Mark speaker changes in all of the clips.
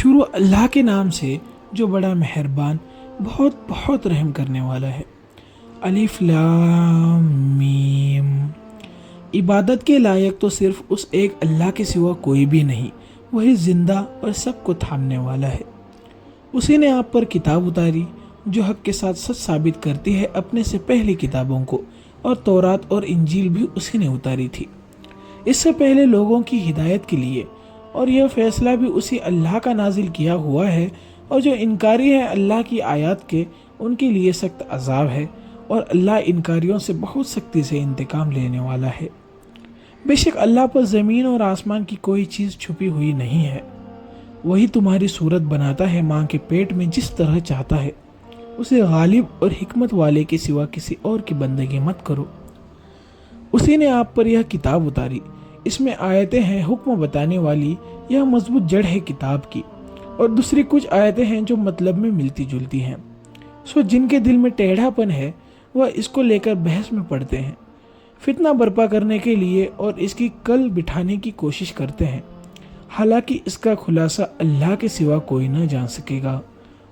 Speaker 1: شروع اللہ کے نام سے جو بڑا مہربان بہت بہت رحم کرنے والا ہے۔ الف لام میم۔ عبادت کے لائق تو صرف اس ایک اللہ کے سوا کوئی بھی نہیں، وہی زندہ اور سب کو تھامنے والا ہے۔ اسی نے آپ پر کتاب اتاری جو حق کے ساتھ سچ ثابت کرتی ہے اپنے سے پہلی کتابوں کو، اور تورات اور انجیل بھی اسی نے اتاری تھی اس سے پہلے لوگوں کی ہدایت کے لیے، اور یہ فیصلہ بھی اسی اللہ کا نازل کیا ہوا ہے۔ اور جو انکاری ہے اللہ کی آیات کے، ان کے لیے سخت عذاب ہے، اور اللہ انکاریوں سے بہت سختی سے انتقام لینے والا ہے۔ بے شک اللہ پر زمین اور آسمان کی کوئی چیز چھپی ہوئی نہیں ہے۔ وہی تمہاری صورت بناتا ہے ماں کے پیٹ میں جس طرح چاہتا ہے۔ اسے غالب اور حکمت والے کے سوا کسی اور کی بندگی مت کرو۔ اسی نے آپ پر یہ کتاب اتاری، اس میں آیتیں ہیں حکم بتانے والی، یہ مضبوط جڑ ہے کتاب کی، اور دوسری کچھ آیتیں ہیں جو مطلب میں ملتی جلتی ہیں۔ سو جن کے دل میں ٹیڑھا پن ہے وہ اس کو لے کر بحث میں پڑتے ہیں، فتنہ برپا کرنے کے لیے اور اس کی کل بٹھانے کی کوشش کرتے ہیں، حالانکہ اس کا خلاصہ اللہ کے سوا کوئی نہ جان سکے گا۔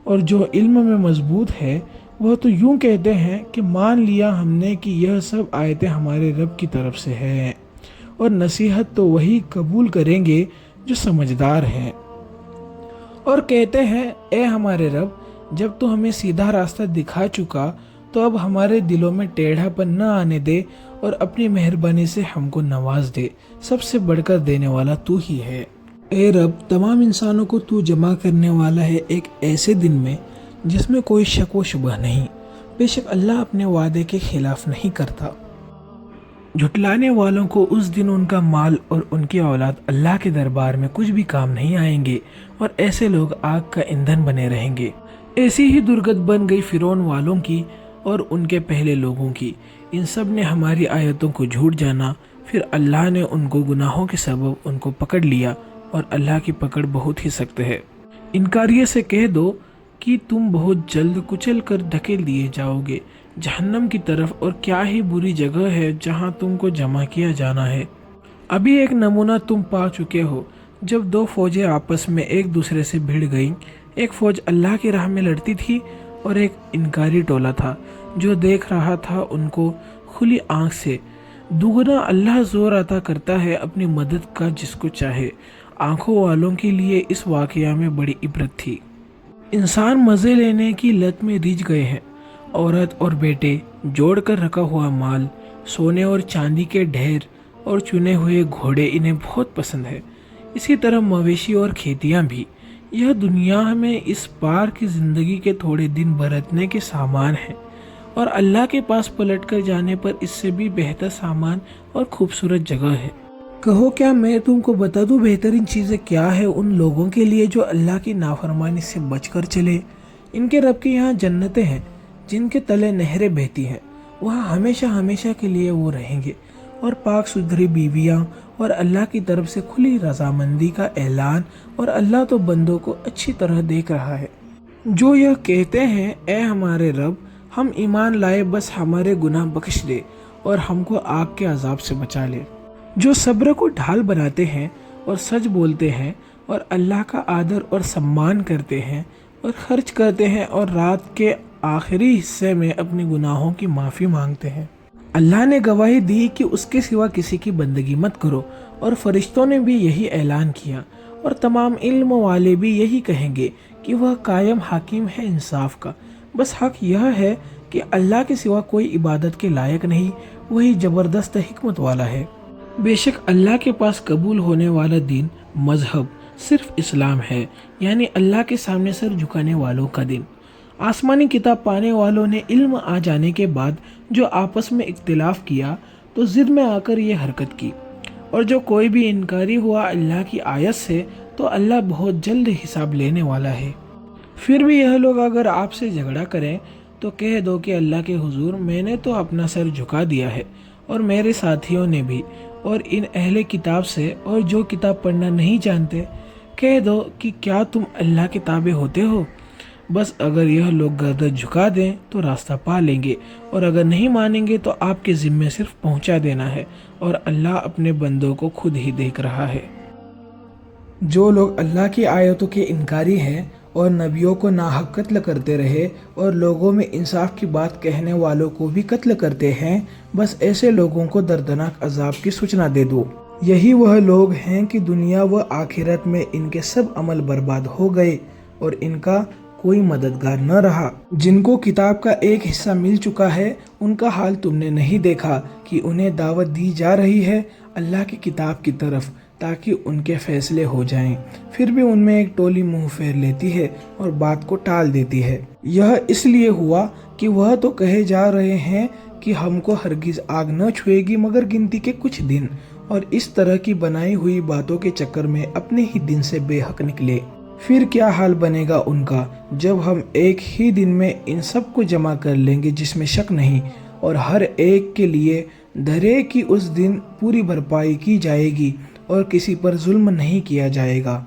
Speaker 1: اور جو علم میں مضبوط ہے وہ تو یوں کہتے ہیں کہ مان لیا ہم نے کہ یہ سب آیتیں ہمارے رب کی طرف سے ہیں، اور نصیحت تو وہی قبول کریں گے جو سمجھدار ہیں۔ اور کہتے ہیں اے ہمارے رب، جب تو ہمیں سیدھا راستہ دکھا چکا تو اب ہمارے دلوں میں ٹیڑھا پن نہ آنے دے، اور اپنی مہربانی سے ہم کو نواز دے، سب سے بڑھ کر دینے والا تو ہی ہے۔ اے رب، تمام انسانوں کو تو جمع کرنے والا ہے ایک ایسے دن میں جس میں کوئی شک و شبہ نہیں۔ بے شک اللہ اپنے وعدے کے خلاف نہیں کرتا۔ جھٹلانے والوں کو اس دن ان کا مال اور ان کی اولاد اللہ کے دربار میں کچھ بھی کام نہیں آئیں گے، اور ایسے لوگ آگ کا ایندھن بنے رہیں گے۔ ایسی ہی درگت بن گئی فرعون والوں کی اور ان کے پہلے لوگوں کی۔ ان سب نے ہماری آیتوں کو جھوٹ جانا، پھر اللہ نے ان کو گناہوں کے سبب ان کو پکڑ لیا، اور اللہ کی پکڑ بہت ہی سخت ہے۔ انکاریے سے کہہ دو کہ تم بہت جلد کچل کر دھکیل دیے جاؤ گے جہنم کی طرف، اور کیا ہی بری جگہ ہے جہاں تم کو جمع کیا جانا ہے۔ ابھی ایک نمونہ تم پا چکے ہو، جب دو فوجیں آپس میں ایک دوسرے سے بھڑ گئیں۔ ایک فوج اللہ کی راہ میں لڑتی تھی، اور ایک انکاری ٹولہ تھا جو دیکھ رہا تھا ان کو کھلی آنکھ سے۔ دوگنا اللہ زور عطا کرتا ہے اپنی مدد کا جس کو چاہے۔ آنکھوں والوں کے لیے اس واقعہ میں بڑی عبرت تھی۔ انسان مزے لینے کی لت میں ریجھ گئے ہیں۔ عورت اور بیٹے، جوڑ کر رکھا ہوا مال، سونے اور چاندی کے ڈھیر اور چنے ہوئے گھوڑے انہیں بہت پسند ہے۔ اسی طرح مویشی اور کھیتیاں بھی۔ یہ دنیا میں اس پار کی زندگی کے تھوڑے دن برتنے کے سامان ہیں، اور اللہ کے پاس پلٹ کر جانے پر اس سے بھی بہتر سامان اور خوبصورت جگہ ہے۔ کہو کیا میں تم کو بتا دوں بہترین چیزیں کیا ہے ان لوگوں کے لیے جو اللہ کی نافرمانی سے بچ کر چلے؟ ان کے رب کے یہاں جنتیں ہیں جن کے تلے نہریں بہتی ہیں، وہاں ہمیشہ ہمیشہ کے لیے وہ رہیں گے، اور پاک ستھری بیویاں، اور اللہ کی طرف سے کھلی رضامندی کا اعلان، اور اللہ تو بندوں کو اچھی طرح دیکھ رہا ہے۔ جو یہ کہتے ہیں اے ہمارے رب، ہم ایمان لائے، بس ہمارے گناہ بخش دے اور ہم کو آگ کے عذاب سے بچا لے۔ جو صبر کو ڈھال بناتے ہیں اور سچ بولتے ہیں، اور اللہ کا آدر اور سمان کرتے ہیں، اور خرچ کرتے ہیں، اور رات کے آخری حصے میں اپنے گناہوں کی معافی مانگتے ہیں۔ اللہ نے گواہی دی کہ اس کے سوا کسی کی بندگی مت کرو، اور فرشتوں نے بھی یہی اعلان کیا، اور تمام علم والے بھی یہی کہیں گے کہ وہ قائم حاکم ہے انصاف کا۔ بس حق یہ ہے کہ اللہ کے سوا کوئی عبادت کے لائق نہیں، وہی زبردست حکمت والا ہے۔ بے شک اللہ کے پاس قبول ہونے والا دین، مذہب صرف اسلام ہے، یعنی اللہ کے سامنے سر جھکانے والوں کا دین۔ آسمانی کتاب پانے والوں نے علم آ جانے کے بعد جو آپس میں اختلاف کیا تو ضد میں آ کر یہ حرکت کی، اور جو کوئی بھی انکاری ہوا اللہ کی آیت سے تو اللہ بہت جلد حساب لینے والا ہے۔ پھر بھی یہ لوگ اگر آپ سے جھگڑا کریں تو کہہ دو کہ اللہ کے حضور میں نے تو اپنا سر جھکا دیا ہے، اور میرے ساتھیوں نے بھی، اور ان اہل کتاب سے، اور جو کتاب پڑھنا نہیں جانتے، کہہ دو کہ کیا تم اللہ کے تابع ہوتے ہو؟ بس اگر یہ لوگ گردن جھکا دیں تو راستہ پا لیں گے، اور اگر نہیں مانیں گے تو آپ کے ذمے صرف پہنچا دینا ہے، اور اللہ اپنے بندوں کو خود ہی دیکھ رہا ہے۔ جو لوگ اللہ کی آیتوں کے انکاری ہیں اور نبیوں کو ناحق قتل کرتے رہے اور لوگوں میں انصاف کی بات کہنے والوں کو بھی قتل کرتے ہیں، بس ایسے لوگوں کو دردناک عذاب کی سوچنا دے دو۔ یہی وہ لوگ ہیں کہ دنیا و آخرت میں ان کے سب عمل برباد ہو گئے اور ان کا کوئی مددگار نہ رہا۔ جن کو کتاب کا ایک حصہ مل چکا ہے، ان کا حال تم نے نہیں دیکھا کہ انہیں دعوت دی جا رہی ہے اللہ کی کتاب کی طرف تاکہ ان کے فیصلے ہو جائیں، پھر بھی ان میں ایک ٹولی منہ پھیر لیتی ہے اور بات کو ٹال دیتی ہے۔ یہ اس لیے ہوا کہ وہ تو کہے جا رہے ہیں کہ ہم کو ہرگز آگ نہ چھوئے گی مگر گنتی کے کچھ دن، اور اس طرح کی بنائی ہوئی باتوں کے چکر میں اپنے ہی دن سے بے حق نکلے۔ پھر کیا حال بنے گا ان کا جب ہم ایک ہی دن میں ان سب کو جمع کر لیں گے جس میں شک نہیں، اور ہر ایک کے لیے دھرے کی اس دن پوری بھرپائی کی جائے گی اور کسی پر ظلم نہیں کیا جائے گا۔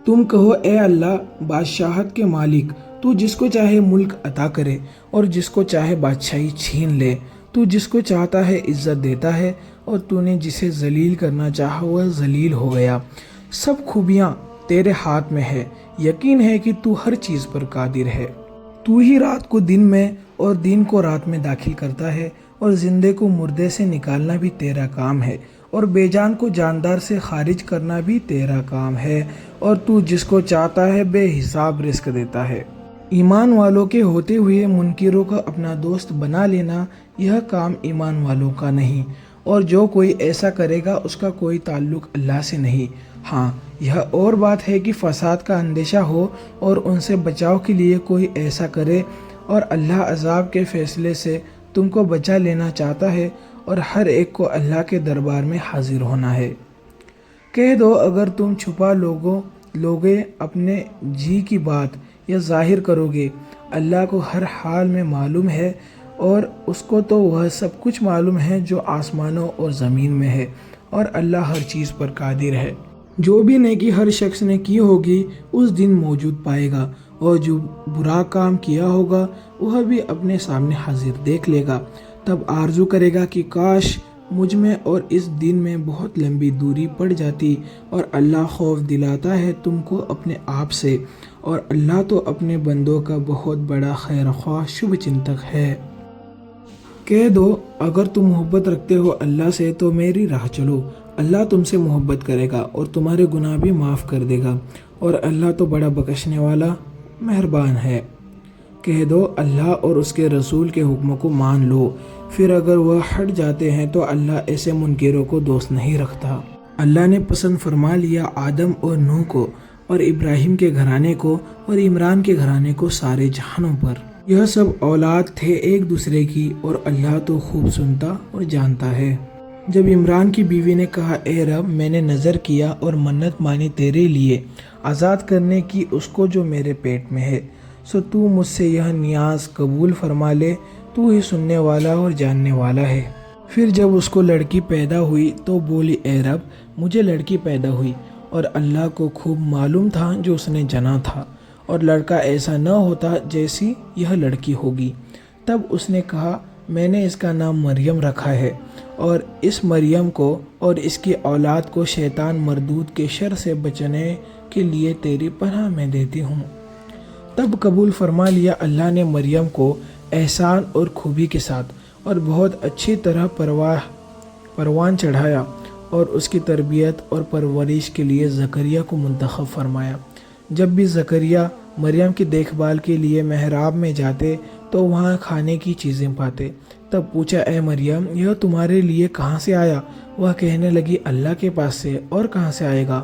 Speaker 1: تم کہو اے اللہ بادشاہت کے مالک، تو جس کو چاہے ملک عطا کرے اور جس کو چاہے بادشاہی چھین لے، تو جس کو چاہتا ہے عزت دیتا ہے اور تو نے جسے ذلیل کرنا چاہا وہ ذلیل ہو گیا۔ سب خوبیاں تیرے ہاتھ میں ہے، یقین ہے کہ تو ہر چیز پر قادر ہے۔ تو ہی رات کو دن میں اور دن کو رات میں داخل کرتا ہے، اور زندے کو مردے سے نکالنا بھی تیرا کام ہے، اور بے جان کو جاندار سے خارج کرنا بھی تیرا کام ہے، اور تو جس کو چاہتا ہے بے حساب رزق دیتا ہے۔ ایمان والوں کے ہوتے ہوئے منکروں کو اپنا دوست بنا لینا یہ کام ایمان والوں کا نہیں، اور جو کوئی ایسا کرے گا اس کا کوئی تعلق اللہ سے نہیں۔ ہاں یہ اور بات ہے کہ فساد کا اندیشہ ہو اور ان سے بچاؤ کے لیے کوئی ایسا کرے، اور اللہ عذاب کے فیصلے سے تم کو بچا لینا چاہتا ہے، اور ہر ایک کو اللہ کے دربار میں حاضر ہونا ہے۔ کہہ دو اگر تم چھپا لوگے اپنے جی کی بات یا ظاہر کرو گے، اللہ کو ہر حال میں معلوم ہے، اور اس کو تو وہ سب کچھ معلوم ہے جو آسمانوں اور زمین میں ہے، اور اللہ ہر چیز پر قادر ہے۔ جو بھی نیکی ہر شخص نے کی ہوگی اس دن موجود پائے گا، اور جو برا کام کیا ہوگا وہ بھی اپنے سامنے حاضر دیکھ لے گا۔ تب آرزو کرے گا کہ کاش مجھ میں اور اس دن میں بہت لمبی دوری پڑ جاتی، اور اللہ خوف دلاتا ہے تم کو اپنے آپ سے، اور اللہ تو اپنے بندوں کا بہت بڑا خیر خواہ شبھ چنتک ہے۔ کہہ دو اگر تم محبت رکھتے ہو اللہ سے تو میری راہ چلو، اللہ تم سے محبت کرے گا اور تمہارے گناہ بھی معاف کر دے گا، اور اللہ تو بڑا بخشنے والا مہربان ہے۔ کہہ دو اللہ اور اس کے رسول کے حکموں کو مان لو، پھر اگر وہ ہٹ جاتے ہیں تو اللہ ایسے منکروں کو دوست نہیں رکھتا۔ اللہ نے پسند فرما لیا آدم اور نوح کو اور ابراہیم کے گھرانے کو اور عمران کے گھرانے کو سارے جہانوں پر۔ یہ سب اولاد تھے ایک دوسرے کی، اور اللہ تو خوب سنتا اور جانتا ہے۔ جب عمران کی بیوی نے کہا اے رب میں نے نظر کیا اور منت مانی تیرے لیے آزاد کرنے کی اس کو جو میرے پیٹ میں ہے، سو تو مجھ سے یہ نیاز قبول فرما لے، تو ہی سننے والا اور جاننے والا ہے۔ پھر جب اس کو لڑکی پیدا ہوئی تو بولی اے رب مجھے لڑکی پیدا ہوئی، اور اللہ کو خوب معلوم تھا جو اس نے جنا تھا، اور لڑکا ایسا نہ ہوتا جیسی یہ لڑکی ہوگی۔ تب اس نے کہا میں نے اس کا نام مریم رکھا ہے، اور اس مریم کو اور اس کی اولاد کو شیطان مردود کے شر سے بچنے کے لیے تیری پناہ میں دیتی ہوں۔ تب قبول فرما لیا اللہ نے مریم کو احسان اور خوبی کے ساتھ، اور بہت اچھی طرح پروان چڑھایا، اور اس کی تربیت اور پرورش کے لیے زکریا کو منتخب فرمایا۔ جب بھی زکریا مریم کی دیکھ بھال کے لیے محراب میں جاتے تو وہاں کھانے کی چیزیں پاتے۔ تب پوچھا اے مریم یہ تمہارے لیے کہاں سے آیا؟ وہ کہنے لگی اللہ کے پاس سے، اور کہاں سے آئے گا؟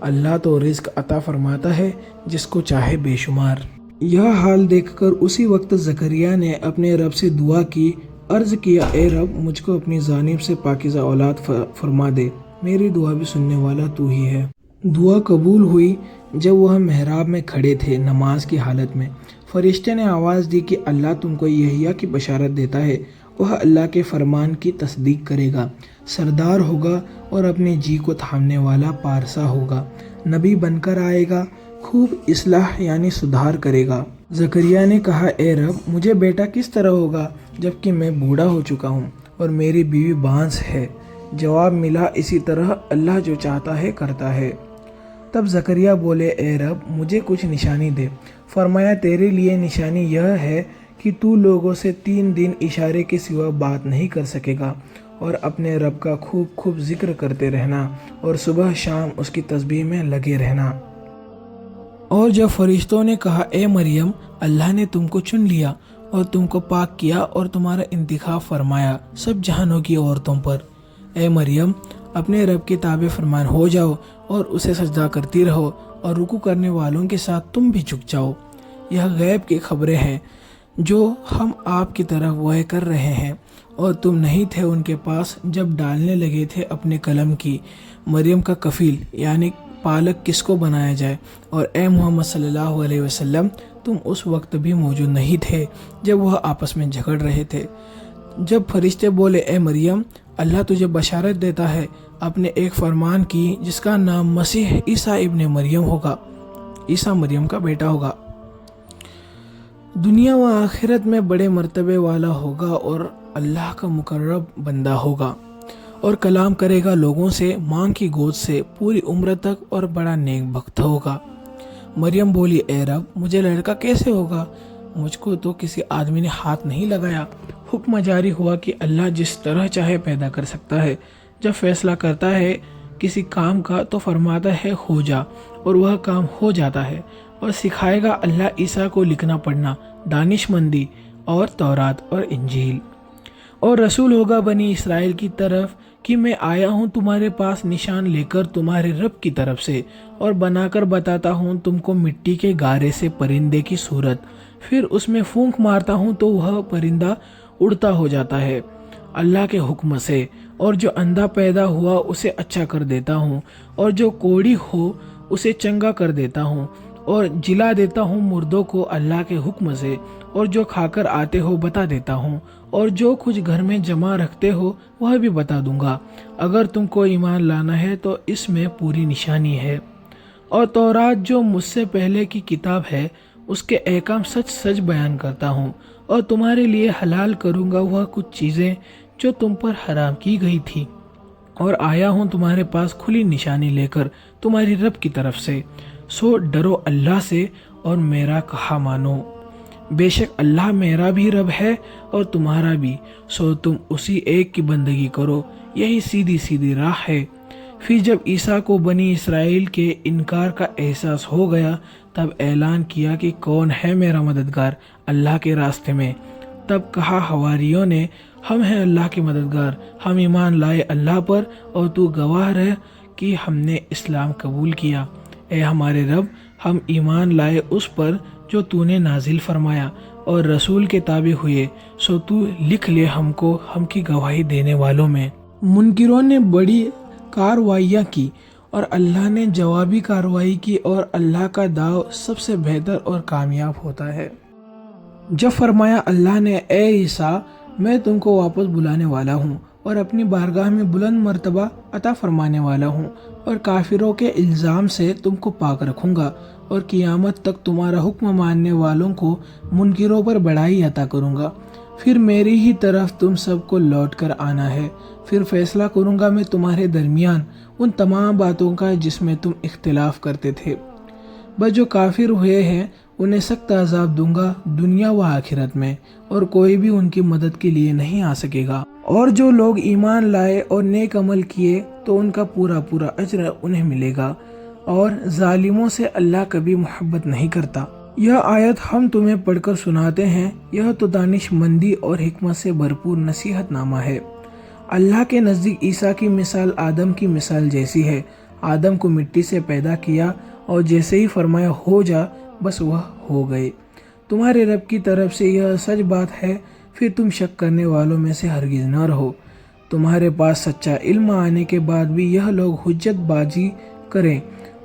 Speaker 1: اللہ تو رزق عطا فرماتا ہے جس کو چاہے بے شمار۔ یہ حال دیکھ کر اسی وقت زکریا نے اپنے رب سے دعا کی، عرض کیا اے رب مجھ کو اپنی جانب سے پاکیزہ اولاد فرما دے، میری دعا بھی سننے والا تو ہی ہے۔ دعا قبول ہوئی۔ جب وہ محراب میں کھڑے تھے نماز کی حالت میں، فرشتے نے آواز دی کہ اللہ تم کو یحییٰ کی بشارت دیتا ہے، وہ اللہ کے فرمان کی تصدیق کرے گا، سردار ہوگا اور اپنے جی کو تھامنے والا پارسا ہوگا، نبی بن کر آئے گا، خوب اصلاح یعنی سدھار کرے گا۔ زکریا نے کہا اے رب مجھے بیٹا کس طرح ہوگا جبکہ میں بوڑھا ہو چکا ہوں اور میری بیوی بانس ہے؟ جواب ملا اسی طرح اللہ جو چاہتا ہے کرتا ہے۔ تب زکریا بولے اے رب مجھے کچھ نشانی دے۔ فرمایا تیرے لیے نشانی یہ ہے کہ تو لوگوں سے 3 دن اشارے کے سوا بات نہیں کر سکے گا، اور اپنے رب کا خوب خوب ذکر کرتے رہنا اور صبح شام اس کی تسبیح میں لگے رہنا۔ اور جب فرشتوں نے کہا اے مریم اللہ نے تم کو چن لیا اور تم کو پاک کیا اور تمہارا انتخاب فرمایا سب جہانوں کی عورتوں پر، اے مریم اپنے رب کے تابع فرمان ہو جاؤ اور اسے سجدہ کرتی رہو، اور رکوع کرنے والوں کے ساتھ تم بھی جھک جاؤ۔ یہ غیب کی خبریں ہیں جو ہم آپ کی طرف وحی کر رہے ہیں، اور تم نہیں تھے ان کے پاس جب ڈالنے لگے تھے اپنے کلم کی مریم کا کفیل یعنی پالک کس کو بنایا جائے، اور اے محمد صلی اللہ علیہ وسلم تم اس وقت بھی موجود نہیں تھے جب وہ آپس میں جھگڑ رہے تھے۔ جب فرشتے بولے اے مریم اللہ تجھے بشارت دیتا ہے اپنے ایک فرمان کی جس کا نام مسیح عیسیٰ ابن مریم ہوگا، عیسیٰ مریم کا بیٹا ہوگا، دنیا و آخرت میں بڑے مرتبے والا ہوگا اور اللہ کا مقرب بندہ ہوگا، اور کلام کرے گا لوگوں سے ماں کی گود سے پوری عمر تک، اور بڑا نیک بخت ہوگا۔ مریم بولی اے رب مجھے لڑکا کیسے ہوگا؟ مجھ کو تو کسی آدمی نے ہاتھ نہیں لگایا۔ حکم جاری ہوا کہ اللہ جس طرح چاہے پیدا کر سکتا ہے، جب فیصلہ کرتا ہے کسی کام کا تو فرماتا ہے ہو جا اور وہ کام ہو جاتا ہے، اور سکھائے گا اللہ عیسیٰ کو لکھنا پڑھنا، دانش مندی اور تورات اور انجیل، اور رسول ہوگا بنی اسرائیل کی طرف کہ میں آیا ہوں تمہارے پاس نشان لے کر تمہارے رب کی طرف سے، اور بنا کر بتاتا ہوں تم کو مٹی کے گارے سے پرندے کی صورت، پھر اس میں پھونک مارتا ہوں تو وہ پرندہ اڑتا ہو جاتا ہے اللہ کے حکم سے، اور جو اندھا پیدا ہوا اسے اچھا کر دیتا ہوں، اور جو کوڑی ہو اسے چنگا کر دیتا ہوں، اور جلا دیتا ہوں مردوں کو اللہ کے حکم سے، اور جو کھا کر آتے ہو بتا دیتا ہوں، اور جو کچھ گھر میں جمع رکھتے ہو وہ بھی بتا دوں گا۔ اگر تم کو ایمان لانا ہے تو اس میں پوری نشانی ہے۔ اور تورات جو مجھ سے پہلے کی کتاب ہے اس کے احکام سچ سچ بیان کرتا ہوں، اور تمہارے لیے حلال کروں گا وہ کچھ چیزیں جو تم پر حرام کی گئی تھی، اور آیا ہوں تمہارے پاس کھلی نشانی لے کر تمہاری رب کی طرف سے، سو ڈرو اللہ سے اور میرا کہا مانو۔ بے شک اللہ میرا بھی رب ہے اور تمہارا بھی، سو تم اسی ایک کی بندگی کرو، یہی سیدھی سیدھی راہ ہے۔ پھر جب عیسیٰ کو بنی اسرائیل کے انکار کا احساس ہو گیا تب اعلان کیا کہ کون ہے میرا مددگار اللہ کے راستے میں۔ تب کہا حواریوں نے ہم ہیں اللہ کے مددگار، ہم ایمان لائے اللہ پر اور تو گواہ رہ کہ ہم نے اسلام قبول کیا۔ اے ہمارے رب ہم ایمان لائے اس پر جو تو نے نازل فرمایا اور رسول کے تابع ہوئے، سو تو لکھ لے ہم کو ہم کی گواہی دینے والوں میں۔ منکروں نے بڑی کارروائیاں کی اور اللہ نے جوابی کارروائی کی، اور اللہ کا داؤ سب سے بہتر اور کامیاب ہوتا ہے۔ جب فرمایا اللہ نے اے عیسیٰ میں تم کو واپس بلانے والا ہوں اور اپنی بارگاہ میں بلند مرتبہ عطا فرمانے والا ہوں، اور کافروں کے الزام سے تم کو پاک رکھوں گا، اور قیامت تک تمہارا حکم ماننے والوں کو منکروں پر بڑائی عطا کروں گا، پھر میری ہی طرف تم سب کو لوٹ کر آنا ہے، پھر فیصلہ کروں گا میں تمہارے درمیان ان تمام باتوں کا جس میں تم اختلاف کرتے تھے۔ بس جو کافر ہوئے ہیں انہیں سخت عذاب دوں گا دنیا و آخرت میں، اور کوئی بھی ان کی مدد کے لیے نہیں آ سکے گا۔ اور جو لوگ ایمان لائے اور نیک عمل کیے تو ان کا پورا پورا اجر انہیں ملے گا، اور ظالموں سے اللہ کبھی محبت نہیں کرتا۔ یہ آیت ہم تمہیں پڑھ کر سناتے ہیں، یہ تو دانش مندی اور حکمت سے بھرپور نصیحت نامہ ہے۔ اللہ کے نزدیک عیسیٰ کی مثال آدم کی مثال جیسی ہے۔ آدم کو مٹی سے پیدا کیا اور جیسے ہی فرمایا ہو جا بس وہ ہو گئے۔ تمہارے رب کی طرف سے یہ سچ بات ہے، پھر تم شک کرنے والوں میں سے ہرگز نہ رہو۔ تمہارے پاس سچا علم آنے کے بعد بھی یہ لوگ حجت بازی کریں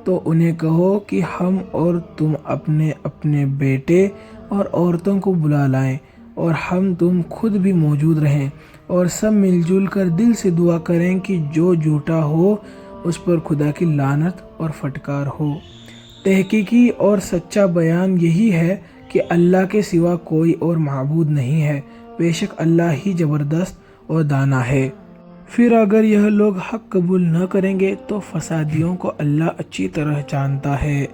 Speaker 1: تو انہیں کہو کہ ہم اور تم اپنے اپنے بیٹے اور عورتوں کو بلا لائیں، اور ہم تم خود بھی موجود رہیں، اور سب مل جل کر دل سے دعا کریں کہ جو جھوٹا ہو اس پر خدا کی لعنت اور پھٹکار ہو۔ تحقیقی اور سچا بیان یہی ہے کہ اللہ کے سوا کوئی اور معبود نہیں ہے، بے شک اللہ ہی زبردست اور دانا ہے۔ پھر اگر یہ لوگ حق قبول نہ کریں گے تو فسادیوں کو اللہ اچھی طرح جانتا ہے۔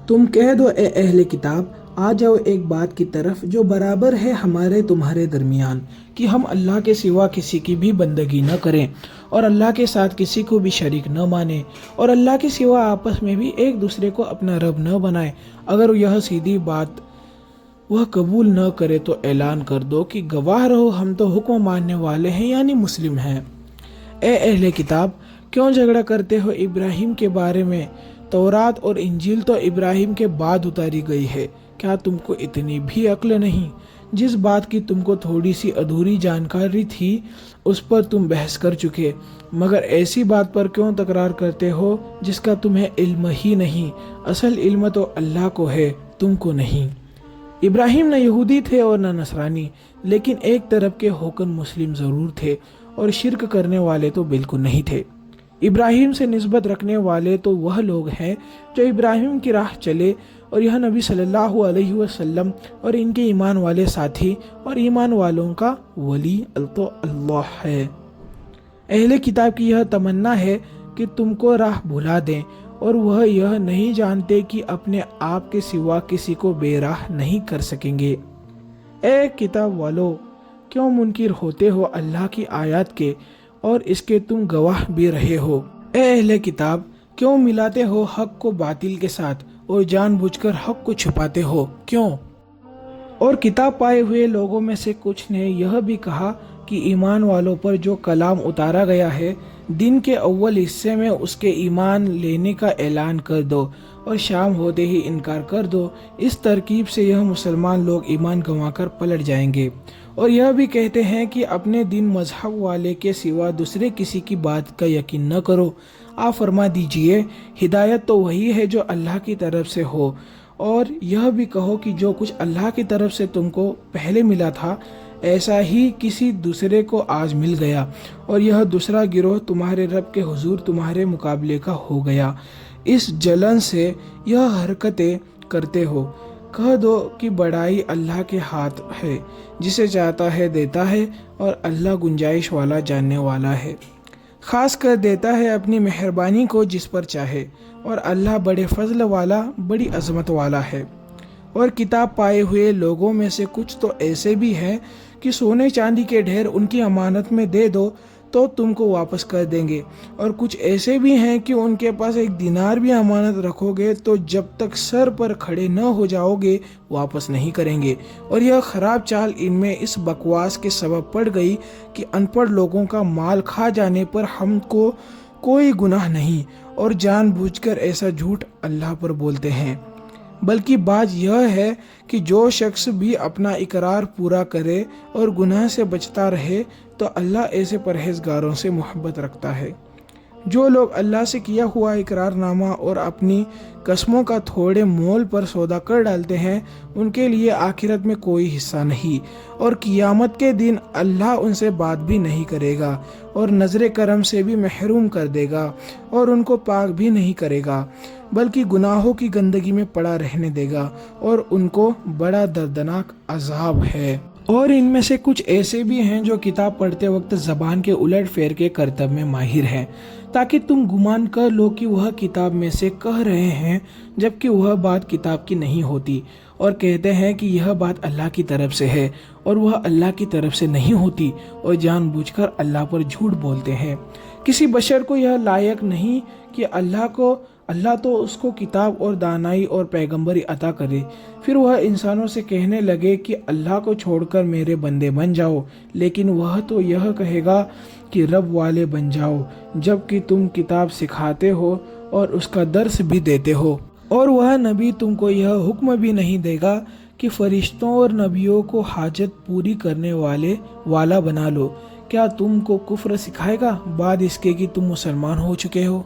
Speaker 1: تم کہہ دو اے اہل کتاب، آ جاؤ ایک بات کی طرف جو برابر ہے ہمارے تمہارے درمیان، کہ ہم اللہ کے سوا کسی کی بھی بندگی نہ کریں اور اللہ کے ساتھ کسی کو بھی شریک نہ مانیں، اور اللہ کے سوا آپس میں بھی ایک دوسرے کو اپنا رب نہ بنائیں۔ اگر یہ سیدھی بات وہ قبول نہ کرے تو اعلان کر دو کہ گواہ رہو ہم تو حکم ماننے والے ہیں، یعنی مسلم ہیں۔ اے اہل کتاب، کیوں جھگڑا کرتے ہو ابراہیم کے بارے میں؟ تورات اور انجیل تو ابراہیم کے بعد اتاری گئی ہے، کیا تم کو اتنی بھی عقل نہیں؟ جس بات کی تم کو تھوڑی سی ادھوری جانکاری تھی اس پر تم بحث کر چکے، مگر ایسی بات پر کیوں تکرار کرتے ہو جس کا تمہیں علم ہی نہیں؟ اصل علم تو اللہ کو ہے، تم کو نہیں۔ ابراہیم نہ یہودی تھے اور نہ نصرانی، لیکن ایک طرف کے ہوکن مسلم ضرور تھے اور شرک کرنے والے تو بالکل نہیں تھے۔ ابراہیم سے نسبت رکھنے والے تو وہ لوگ ہیں جو ابراہیم کی راہ چلے، اور یہ نبی صلی اللہ علیہ وسلم اور ان کے ایمان والے ساتھی اور ایمان والوں کا ولی تو اللہ ہے۔ اہل کتاب کی یہ تمنا ہے کہ تم کو راہ بھلا دیں، اور وہ یہ نہیں جانتے کہ اپنے آپ کے سوا کسی کو بے راہ نہیں کر سکیں گے۔ اے کتاب والو، کیوں منکر ہوتے ہو اللہ کی آیات کے اور اس کے تم گواہ بھی رہے ہو؟ اے اہل کتاب، کیوں ملاتے ہو حق کو باطل کے ساتھ اور جان بوجھ کر حق کو چھپاتے ہو؟ کیوں؟ اور کتاب پائے ہوئے لوگوں میں سے کچھ نے یہ بھی کہا کہ ایمان والوں پر جو کلام اتارا گیا ہے دن کے اول حصے میں اس کے ایمان لینے کا اعلان کر دو اور شام ہوتے ہی انکار کر دو۔ اس ترکیب سے یہ مسلمان لوگ ایمان گنوا کر پلٹ جائیں گے، اور یہ بھی کہتے ہیں کہ اپنے دین مذہب والے کے سوا دوسرے کسی کی بات کا یقین نہ کرو۔ آپ فرما دیجئے، ہدایت تو وہی ہے جو اللہ کی طرف سے ہو، اور یہ بھی کہو کہ جو کچھ اللہ کی طرف سے تم کو پہلے ملا تھا ایسا ہی کسی دوسرے کو آج مل گیا، اور یہ دوسرا گروہ تمہارے رب کے حضور تمہارے مقابلے کا ہو گیا۔ اس جلن سے یہ حرکتیں کرتے ہو۔ کہہ دو کہ بڑائی اللہ کے ہاتھ ہے، جسے چاہتا ہے دیتا ہے، اور اللہ گنجائش والا جاننے والا ہے، خاص کر دیتا ہے اپنی مہربانی کو جس پر چاہے، اور اللہ بڑے فضل والا، بڑی عظمت والا ہے۔ اور کتاب پائے ہوئے لوگوں میں سے کچھ تو ایسے بھی ہیں کہ سونے چاندی کے ڈھیر ان کی امانت میں دے دو تو تم کو واپس کر دیں گے، اور کچھ ایسے بھی ہیں کہ ان کے پاس ایک دینار بھی امانت رکھو گے تو جب تک سر پر کھڑے نہ ہو جاؤ گے واپس نہیں کریں گے۔ اور یہ خراب چال ان میں اس بکواس کے سبب پڑ گئی کہ ان پڑھ لوگوں کا مال کھا جانے پر ہم کو کوئی گناہ نہیں، اور جان بوجھ کر ایسا جھوٹ اللہ پر بولتے ہیں۔ بلکہ بات یہ ہے کہ جو شخص بھی اپنا اقرار پورا کرے اور گناہ سے بچتا رہے تو اللہ ایسے پرہیزگاروں سے محبت رکھتا ہے۔ جو لوگ اللہ سے کیا ہوا اقرار نامہ اور اپنی قسموں کا تھوڑے مول پر سودا کر ڈالتے ہیں ان کے لیے آخرت میں کوئی حصہ نہیں، اور قیامت کے دن اللہ ان سے بات بھی نہیں کرے گا اور نظر کرم سے بھی محروم کر دے گا، اور ان کو پاک بھی نہیں کرے گا بلکہ گناہوں کی گندگی میں پڑا رہنے دے گا، اور ان کو بڑا دردناک عذاب ہے۔ اور ان میں سے کچھ ایسے بھی ہیں جو کتاب پڑھتے وقت زبان کے الٹ پھیر کے کرتب میں ماہر ہیں، تاکہ تم گمان کر لو کہ وہ کتاب میں سے کہہ رہے ہیں جبکہ وہ بات کتاب کی نہیں ہوتی، اور کہتے ہیں کہ یہ بات اللہ کی طرف سے ہے اور وہ اللہ کی طرف سے نہیں ہوتی، اور جان بوجھ کر اللہ پر جھوٹ بولتے ہیں۔ کسی بشر کو یہ لائق نہیں کہ اللہ تو اس کو کتاب اور دانائی اور پیغمبری عطا کرے، پھر وہ انسانوں سے کہنے لگے کہ اللہ کو چھوڑ کر میرے بندے بن جاؤ، لیکن وہ تو یہ کہے گا کہ رب والے بن جاؤ، جبکہ تم کتاب سکھاتے ہو اور اس کا درس بھی دیتے ہو، اور وہ نبی تم کو یہ حکم بھی نہیں دے گا کہ فرشتوں اور نبیوں کو حاجت پوری کرنے والا بنا لو۔ کیا تم کو کفر سکھائے گا بعد اس کے کہ تم مسلمان ہو چکے ہو؟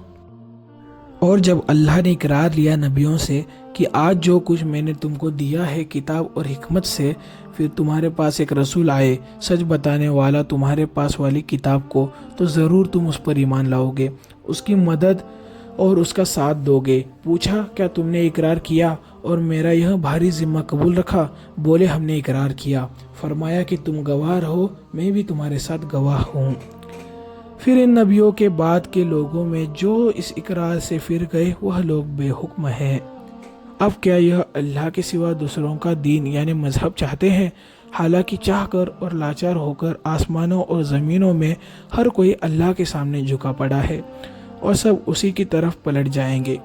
Speaker 1: اور جب اللہ نے اقرار لیا نبیوں سے کہ آج جو کچھ میں نے تم کو دیا ہے کتاب اور حکمت سے، پھر تمہارے پاس ایک رسول آئے سچ بتانے والا تمہارے پاس والی کتاب کو، تو ضرور تم اس پر ایمان لاؤ گے، اس کی مدد اور اس کا ساتھ دو گے۔ پوچھا کیا تم نے اقرار کیا اور میرا یہ بھاری ذمہ قبول رکھا؟ بولے ہم نے اقرار کیا۔ فرمایا کہ تم گواہ رہو، میں بھی تمہارے ساتھ گواہ ہوں۔ پھر ان نبیوں کے بعد کے لوگوں میں جو اس اقرار سے پھر گئے وہ لوگ بے حکم ہیں۔ اب کیا یہ اللہ کے سوا دوسروں کا دین یعنی مذہب چاہتے ہیں؟ حالانکہ چاہ کر اور لاچار ہو کر آسمانوں اور زمینوں میں ہر کوئی اللہ کے سامنے جھکا پڑا ہے اور سب اسی کی طرف پلٹ جائیں گے۔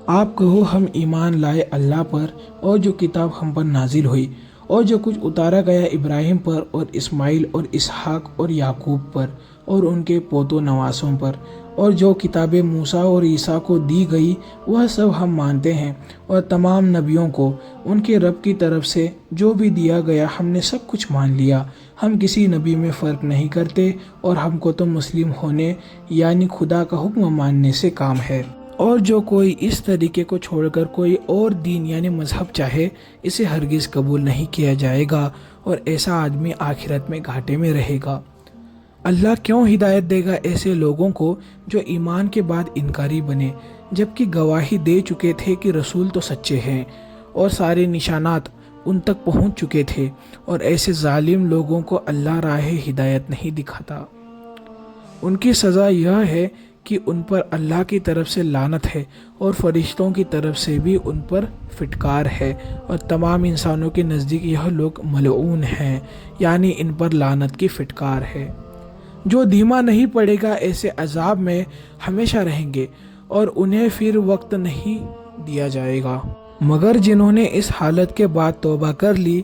Speaker 1: آپ کہو ہم ایمان لائے اللہ پر اور جو کتاب ہم پر نازل ہوئی اور جو کچھ اتارا گیا ابراہیم پر اور اسماعیل اور اسحاق اور یعقوب پر اور ان کے پوتوں نواسوں پر، اور جو کتابیں موسیٰ اور عیسیٰ کو دی گئی وہ سب ہم مانتے ہیں، اور تمام نبیوں کو ان کے رب کی طرف سے جو بھی دیا گیا ہم نے سب کچھ مان لیا۔ ہم کسی نبی میں فرق نہیں کرتے اور ہم کو تو مسلم ہونے یعنی خدا کا حکم ماننے سے کام ہے۔ اور جو کوئی اس طریقے کو چھوڑ کر کوئی اور دین یعنی مذہب چاہے اسے ہرگز قبول نہیں کیا جائے گا، اور ایسا آدمی آخرت میں گھاٹے میں رہے گا۔ اللہ کیوں ہدایت دے گا ایسے لوگوں کو جو ایمان کے بعد انکاری بنے، جبکہ گواہی دے چکے تھے کہ رسول تو سچے ہیں اور سارے نشانات ان تک پہنچ چکے تھے، اور ایسے ظالم لوگوں کو اللہ راہ ہدایت نہیں دکھاتا۔ ان کی سزا یہ ہے کہ ان پر اللہ کی طرف سے لعنت ہے اور فرشتوں کی طرف سے بھی ان پر فٹکار ہے، اور تمام انسانوں کے نزدیک یہ لوگ ملعون ہیں، یعنی ان پر لعنت کی فٹکار ہے۔ جو دھیما نہیں پڑے گا ایسے عذاب میں ہمیشہ رہیں گے اور انہیں پھر وقت نہیں دیا جائے گا، مگر جنہوں نے اس حالت کے بعد توبہ کر لی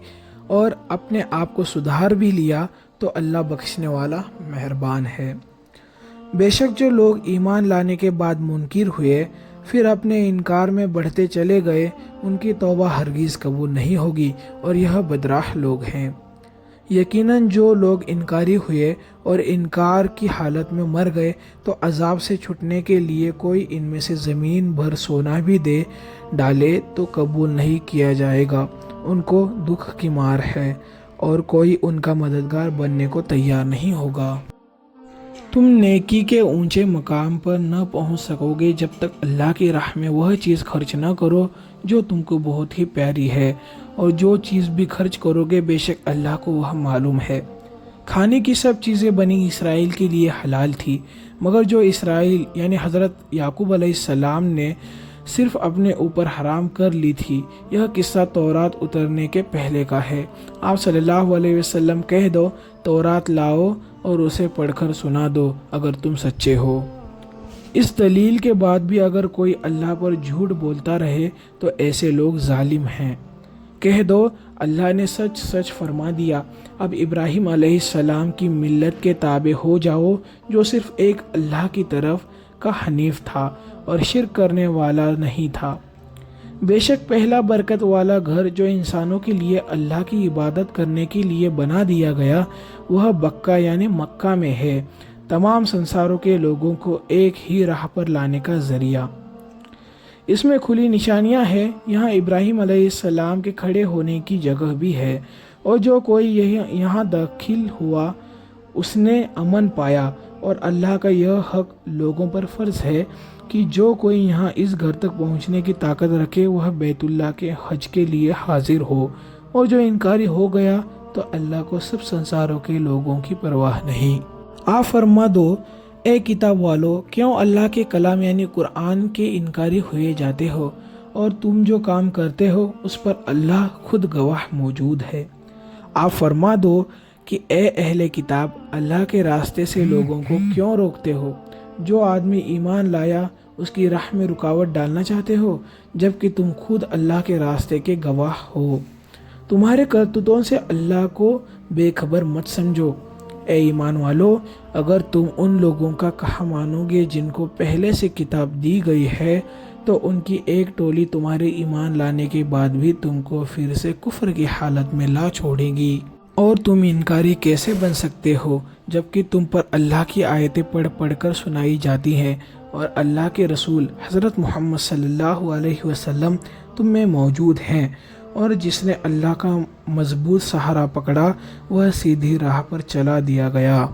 Speaker 1: اور اپنے آپ کو سدھار بھی لیا تو اللہ بخشنے والا مہربان ہے۔ بے شک جو لوگ ایمان لانے کے بعد منکر ہوئے پھر اپنے انکار میں بڑھتے چلے گئے ان کی توبہ ہرگز قبول نہیں ہوگی، اور یہ بدراہ لوگ ہیں۔ یقیناً جو لوگ انکاری ہوئے اور انکار کی حالت میں مر گئے تو عذاب سے چھٹنے کے لیے کوئی ان میں سے زمین بھر سونا بھی دے ڈالے تو قبول نہیں کیا جائے گا، ان کو دکھ کی مار ہے اور کوئی ان کا مددگار بننے کو تیار نہیں ہوگا۔ تم نیکی کے اونچے مقام پر نہ پہنچ سکو گے جب تک اللہ کی راہ میں وہ چیز خرچ نہ کرو جو تم کو بہت ہی پیاری ہے، اور جو چیز بھی خرچ کرو گے بے شک اللہ کو وہ معلوم ہے۔ کھانے کی سب چیزیں بنی اسرائیل کے لیے حلال تھی، مگر جو اسرائیل یعنی حضرت یعقوب علیہ السلام نے صرف اپنے اوپر حرام کر لی تھی۔ یہ قصہ تورات اترنے کے پہلے کا ہے۔ آپ صلی اللہ علیہ وسلم کہہ دو تورات لاؤ اور اسے پڑھ کر سنا دو اگر تم سچے ہو۔ اس دلیل کے بعد بھی اگر کوئی اللہ پر جھوٹ بولتا رہے تو ایسے لوگ ظالم ہیں۔ کہہ دو اللہ نے سچ سچ فرما دیا، اب ابراہیم علیہ السلام کی ملت کے تابع ہو جاؤ جو صرف ایک اللہ کی طرف کا حنیف تھا اور شرک کرنے والا نہیں تھا۔ بے شک پہلا برکت والا گھر جو انسانوں کے لیے اللہ کی عبادت کرنے کے لیے بنا دیا گیا وہ بکہ یعنی مکہ میں ہے، تمام سنساروں کے لوگوں کو ایک ہی راہ پر لانے کا ذریعہ۔ اس میں کھلی نشانیاں ہیں، یہاں ابراہیم علیہ السلام کے کھڑے ہونے کی جگہ بھی ہے، اور جو کوئی یہاں داخل ہوا اس نے امن پایا، اور اللہ کا یہ حق لوگوں پر فرض ہے کہ جو کوئی یہاں اس گھر تک پہنچنے کی طاقت رکھے وہ بیت اللہ کے حج کے لیے حاضر ہو، اور جو انکاری ہو گیا تو اللہ کو سب سنساروں کے لوگوں کی پرواہ نہیں۔ آپ فرما دو اے کتاب والو، کیوں اللہ کے کلام یعنی قرآن کے انکاری ہوئے جاتے ہو، اور تم جو کام کرتے ہو اس پر اللہ خود گواہ موجود ہے۔ آپ فرما دو کہ اے اہل کتاب، اللہ کے راستے سے لوگوں کو کیوں روکتے ہو؟ جو آدمی ایمان لایا اس کی راہ میں رکاوٹ ڈالنا چاہتے ہو، جبکہ تم خود اللہ کے راستے کے گواہ ہو۔ تمہارے کرتوتوں سے اللہ کو بے خبر مت سمجھو۔ اے ایمان والو، اگر تم ان لوگوں کا کہا مانو گے جن کو پہلے سے کتاب دی گئی ہے تو ان کی ایک ٹولی تمہارے ایمان لانے کے بعد بھی تم کو پھر سے کفر کی حالت میں لا چھوڑے گی، اور تم انکاری کیسے بن سکتے ہو جبکہ تم پر اللہ کی آیتیں پڑھ پڑھ کر سنائی جاتی ہیں، اور اللہ کے رسول حضرت محمد صلی اللہ علیہ وسلم تم میں موجود ہیں، اور جس نے اللہ کا مضبوط سہارا پکڑا وہ سیدھی راہ پر چلا دیا گیا۔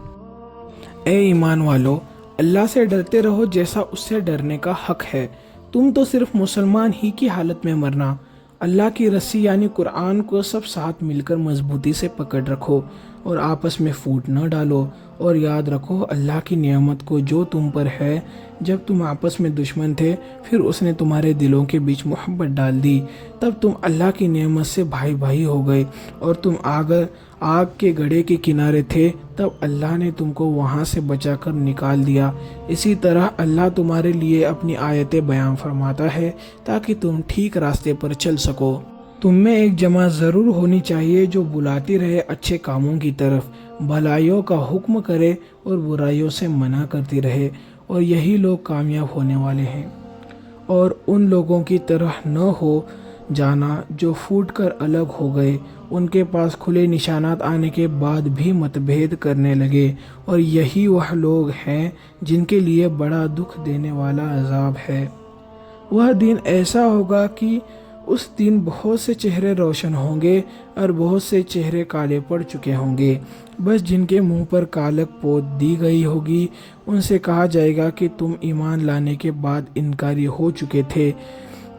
Speaker 1: اے ایمان والو، اللہ سے ڈرتے رہو جیسا اس سے ڈرنے کا حق ہے۔ تم تو صرف مسلمان ہی کی حالت میں مرنا۔ اللہ کی رسی یعنی قرآن کو سب ساتھ مل کر مضبوطی سے پکڑ رکھو، اور آپس میں فوٹ نہ ڈالو، اور یاد رکھو اللہ کی نعمت کو جو تم پر ہے۔ جب تم آپس میں دشمن تھے، پھر اس نے تمہارے دلوں کے بیچ محبت ڈال دی، تب تم اللہ کی نعمت سے بھائی بھائی ہو گئے، اور تم آگ کے گڑھے کے کنارے تھے، تب اللہ نے تم کو وہاں سے بچا کر نکال دیا۔ اسی طرح اللہ تمہارے لیے اپنی آیتیں بیان فرماتا ہے تاکہ تم ٹھیک راستے پر چل سکو۔ تم میں ایک جماعت ضرور ہونی چاہیے جو بلاتی رہے اچھے کاموں کی طرف، بھلائیوں کا حکم کرے اور برائیوں سے منع کرتی رہے، اور یہی لوگ کامیاب ہونے والے ہیں۔ اور ان لوگوں کی طرح نہ ہو جانا جو پھوٹ کر الگ ہو گئے، ان کے پاس کھلے نشانات آنے کے بعد بھی متبھید کرنے لگے، اور یہی وہ لوگ ہیں جن کے لیے بڑا دکھ دینے والا عذاب ہے۔ وہ دن ایسا ہوگا کہ اس دن بہت سے چہرے روشن ہوں گے اور بہت سے چہرے کالے پڑ چکے ہوں گے، بس جن کے منہ پر کالک پوت دی گئی ہوگی ان سے کہا جائے گا کہ تم ایمان لانے کے بعد انکاری ہو چکے تھے،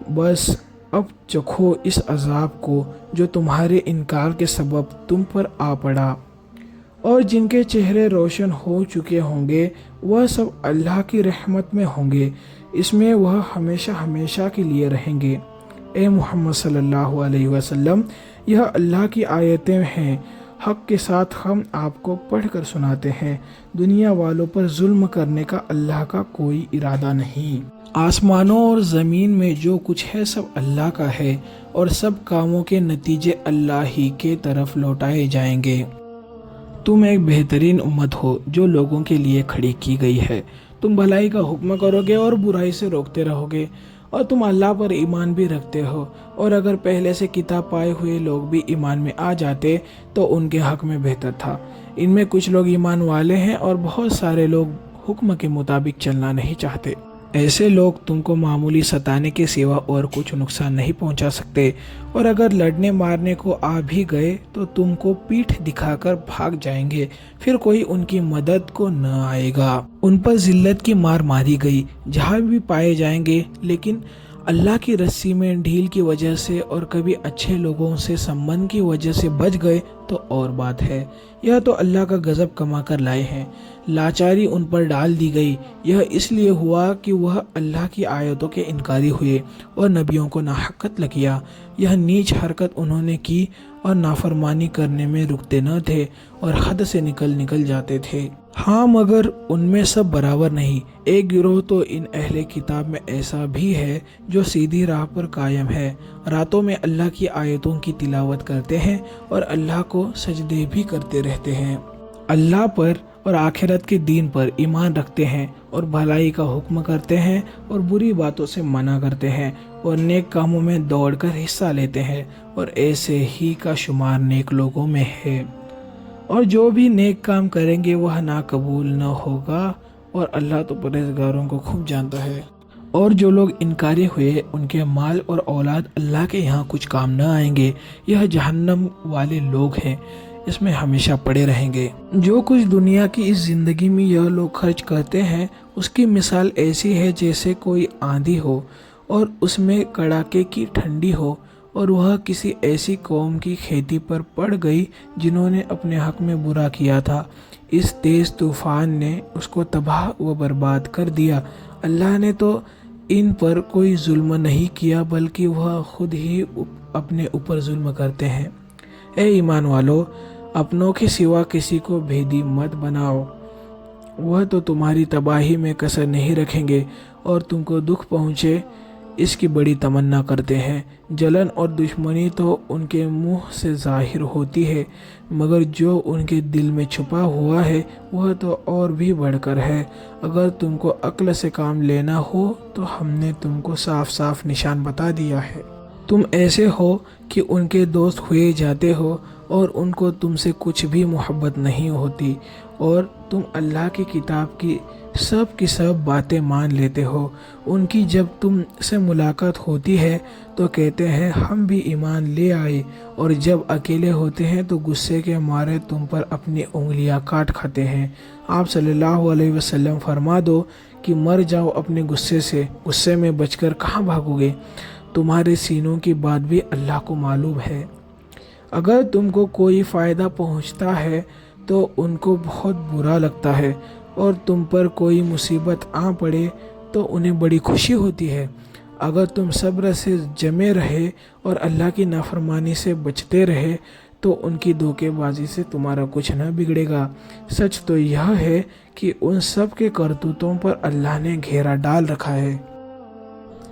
Speaker 1: بس اب چکھو اس عذاب کو جو تمہارے انکار کے سبب تم پر آ پڑا۔ اور جن کے چہرے روشن ہو چکے ہوں گے وہ سب اللہ کی رحمت میں ہوں گے، اس میں وہ ہمیشہ ہمیشہ کے لیے رہیں گے۔ اے محمد صلی اللہ علیہ وسلم، یہ اللہ کی آیتیں ہیں، حق کے ساتھ ہم آپ کو پڑھ کر سناتے ہیں۔ دنیا والوں پر ظلم کرنے کا اللہ کا کوئی ارادہ نہیں۔ آسمانوں اور زمین میں جو کچھ ہے سب اللہ کا ہے، اور سب کاموں کے نتیجے اللہ ہی کے طرف لوٹائے جائیں گے۔ تم ایک بہترین امت ہو جو لوگوں کے لیے کھڑی کی گئی ہے۔ تم بھلائی کا حکم کرو گے اور برائی سے روکتے رہو گے، اور تم اللہ پر ایمان بھی رکھتے ہو، اور اگر پہلے سے کتاب پائے ہوئے لوگ بھی ایمان میں آ جاتے تو ان کے حق میں بہتر تھا۔ ان میں کچھ لوگ ایمان والے ہیں اور بہت سارے لوگ حکم کے مطابق چلنا نہیں چاہتے۔ ایسے لوگ تم کو معمولی ستانے کے سوا اور کچھ نقصان نہیں پہنچا سکتے، اور اگر لڑنے مارنے کو آ بھی گئے تو تم کو پیٹھ دکھا کر بھاگ جائیں گے، پھر کوئی ان کی مدد کو نہ آئے گا۔ ان پر ذلت کی مار ماری گئی جہاں بھی پائے جائیں گے، لیکن اللہ کی رسی میں ڈھیل کی وجہ سے اور کبھی اچھے لوگوں سے سمبند کی وجہ سے بچ گئے تو اور بات ہے، یہ تو اللہ کا غضب کما کر لائے ہیں۔ لاچاری ان پر ڈال دی گئی، یہ اس لیے ہوا کہ وہ اللہ کی آیتوں کے انکاری ہوئے اور نبیوں کو ناحق قتل کیا۔ یہ نیچ حرکت انہوں نے کی اور نافرمانی کرنے میں رکتے نہ تھے اور حد سے نکل جاتے تھے۔ ہاں، مگر ان میں سب برابر نہیں۔ ایک گروہ تو ان اہل کتاب میں ایسا بھی ہے جو سیدھی راہ پر قائم ہے، راتوں میں اللہ کی آیتوں کی تلاوت کرتے ہیں اور اللہ کو سجدے بھی کرتے رہتے ہیں، اللہ پر اور آخرت کے دین پر ایمان رکھتے ہیں، اور بھلائی کا حکم کرتے ہیں اور بری باتوں سے منع کرتے ہیں، اور نیک کاموں میں دوڑ کر حصہ لیتے ہیں، اور ایسے ہی کا شمار نیک لوگوں میں ہے۔ اور جو بھی نیک کام کریں گے وہ ناقبول نہ ہوگا، اور اللہ تو پرہیزگاروں کو خوب جانتا ہے۔ اور جو لوگ انکاری ہوئے ان کے مال اور اولاد اللہ کے یہاں کچھ کام نہ آئیں گے، یہ جہنم والے لوگ ہیں، اس میں ہمیشہ پڑے رہیں گے۔ جو کچھ دنیا کی اس زندگی میں یہ لوگ خرچ کرتے ہیں اس کی مثال ایسی ہے جیسے کوئی آندھی ہو اور اس میں کڑاکے کی ٹھنڈی ہو، اور وہ کسی ایسی قوم کی کھیتی پر پڑ گئی جنہوں نے اپنے حق میں برا کیا تھا۔ اس تیز طوفان نے اس کو تباہ و برباد کر دیا۔ اللہ نے تو ان پر کوئی ظلم نہیں کیا بلکہ وہ خود ہی اپنے اوپر ظلم کرتے ہیں۔ اے ایمان والو، اپنوں کے سوا کسی کو بھیدی مت بناؤ، وہ تو تمہاری تباہی میں کسر نہیں رکھیں گے اور تم کو دکھ پہنچے اس کی بڑی تمنا کرتے ہیں۔ جلن اور دشمنی تو ان کے منہ سے ظاہر ہوتی ہے، مگر جو ان کے دل میں چھپا ہوا ہے وہ تو اور بھی بڑھ کر ہے۔ اگر تم کو عقل سے کام لینا ہو تو ہم نے تم کو صاف صاف نشان بتا دیا ہے۔ تم ایسے ہو کہ ان کے دوست ہوئے جاتے ہو اور ان کو تم سے کچھ بھی محبت نہیں ہوتی، اور تم اللہ کی کتاب کی سب باتیں مان لیتے ہو۔ ان کی جب تم سے ملاقات ہوتی ہے تو کہتے ہیں ہم بھی ایمان لے آئے، اور جب اکیلے ہوتے ہیں تو غصے کے مارے تم پر اپنی انگلیاں کاٹ کھاتے ہیں۔ آپ صلی اللہ علیہ وسلم فرما دو کہ مر جاؤ اپنے غصے میں بچ کر کہاں بھاگو گے؟ تمہارے سینوں کی بات بھی اللہ کو معلوم ہے۔ اگر تم کو کوئی فائدہ پہنچتا ہے تو ان کو بہت برا لگتا ہے، اور تم پر کوئی مصیبت آ پڑے تو انہیں بڑی خوشی ہوتی ہے۔ اگر تم صبر سے جمے رہے اور اللہ کی نافرمانی سے بچتے رہے تو ان کی دھوکے بازی سے تمہارا کچھ نہ بگڑے گا۔ سچ تو یہ ہے کہ ان سب کے کرتوتوں پر اللہ نے گھیرا ڈال رکھا ہے۔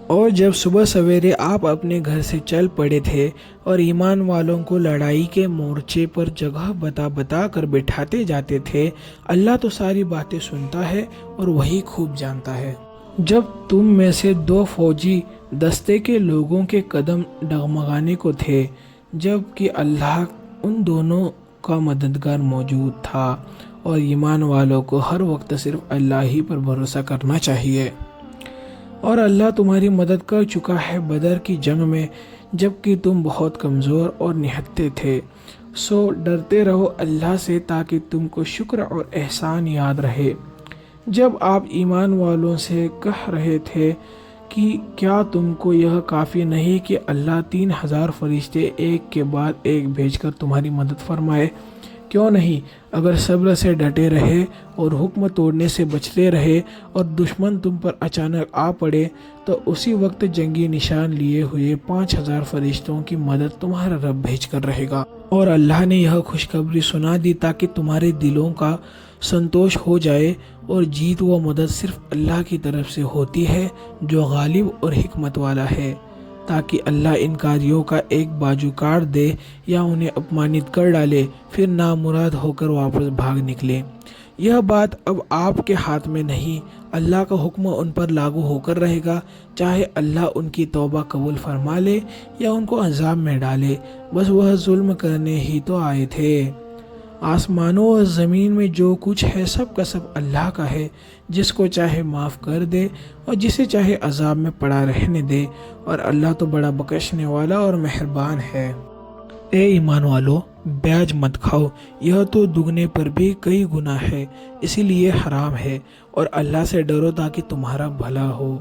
Speaker 1: اور جب صبح سویرے آپ اپنے گھر سے چل پڑے تھے اور ایمان والوں کو لڑائی کے مورچے پر جگہ بتا بتا کر بٹھاتے جاتے تھے، اللہ تو ساری باتیں سنتا ہے اور وہی خوب جانتا ہے۔ جب تم میں سے 2 فوجی دستے کے لوگوں کے قدم ڈگمگانے کو تھے، جب کہ اللہ ان دونوں کا مددگار موجود تھا، اور ایمان والوں کو ہر وقت صرف اللہ ہی پر بھروسہ کرنا چاہیے۔ اور اللہ تمہاری مدد کر چکا ہے بدر کی جنگ میں، جب کہ تم بہت کمزور اور نہتے تھے۔ سو ڈرتے رہو اللہ سے تاکہ تم کو شکر اور احسان یاد رہے۔ جب آپ ایمان والوں سے کہہ رہے تھے کہ کیا تم کو یہ کافی نہیں کہ اللہ 3000 فرشتے ایک کے بعد ایک بھیج کر تمہاری مدد فرمائے؟ کیوں نہیں، اگر صبر سے ڈٹے رہے اور حکم توڑنے سے بچتے رہے اور دشمن تم پر اچانک آ پڑے تو اسی وقت جنگی نشان لیے ہوئے 5000 فرشتوں کی مدد تمہارا رب بھیج کر رہے گا۔ اور اللہ نے یہ خوشخبری سنا دی تاکہ تمہارے دلوں کا سنتوش ہو جائے، اور جیت و مدد صرف اللہ کی طرف سے ہوتی ہے جو غالب اور حکمت والا ہے، تاکہ اللہ انکاریوں کا ایک بازو کاٹ دے یا انہیں اپمانت کر ڈالے، پھر نامراد ہو کر واپس بھاگ نکلے۔ یہ بات اب آپ کے ہاتھ میں نہیں، اللہ کا حکم ان پر لاگو ہو کر رہے گا، چاہے اللہ ان کی توبہ قبول فرما لے یا ان کو عذاب میں ڈالے، بس وہ ظلم کرنے ہی تو آئے تھے۔ آسمانوں اور زمین میں جو کچھ ہے سب کا سب اللہ کا ہے، جس کو چاہے معاف کر دے اور جسے چاہے عذاب میں پڑا رہنے دے، اور اللہ تو بڑا بخشنے والا اور مہربان ہے۔ اے ایمان والو، بیاج مت کھاؤ، یہ تو دگنے پر بھی کئی گنا ہے، اسی لیے حرام ہے، اور اللہ سے ڈرو تاکہ تمہارا بھلا ہو،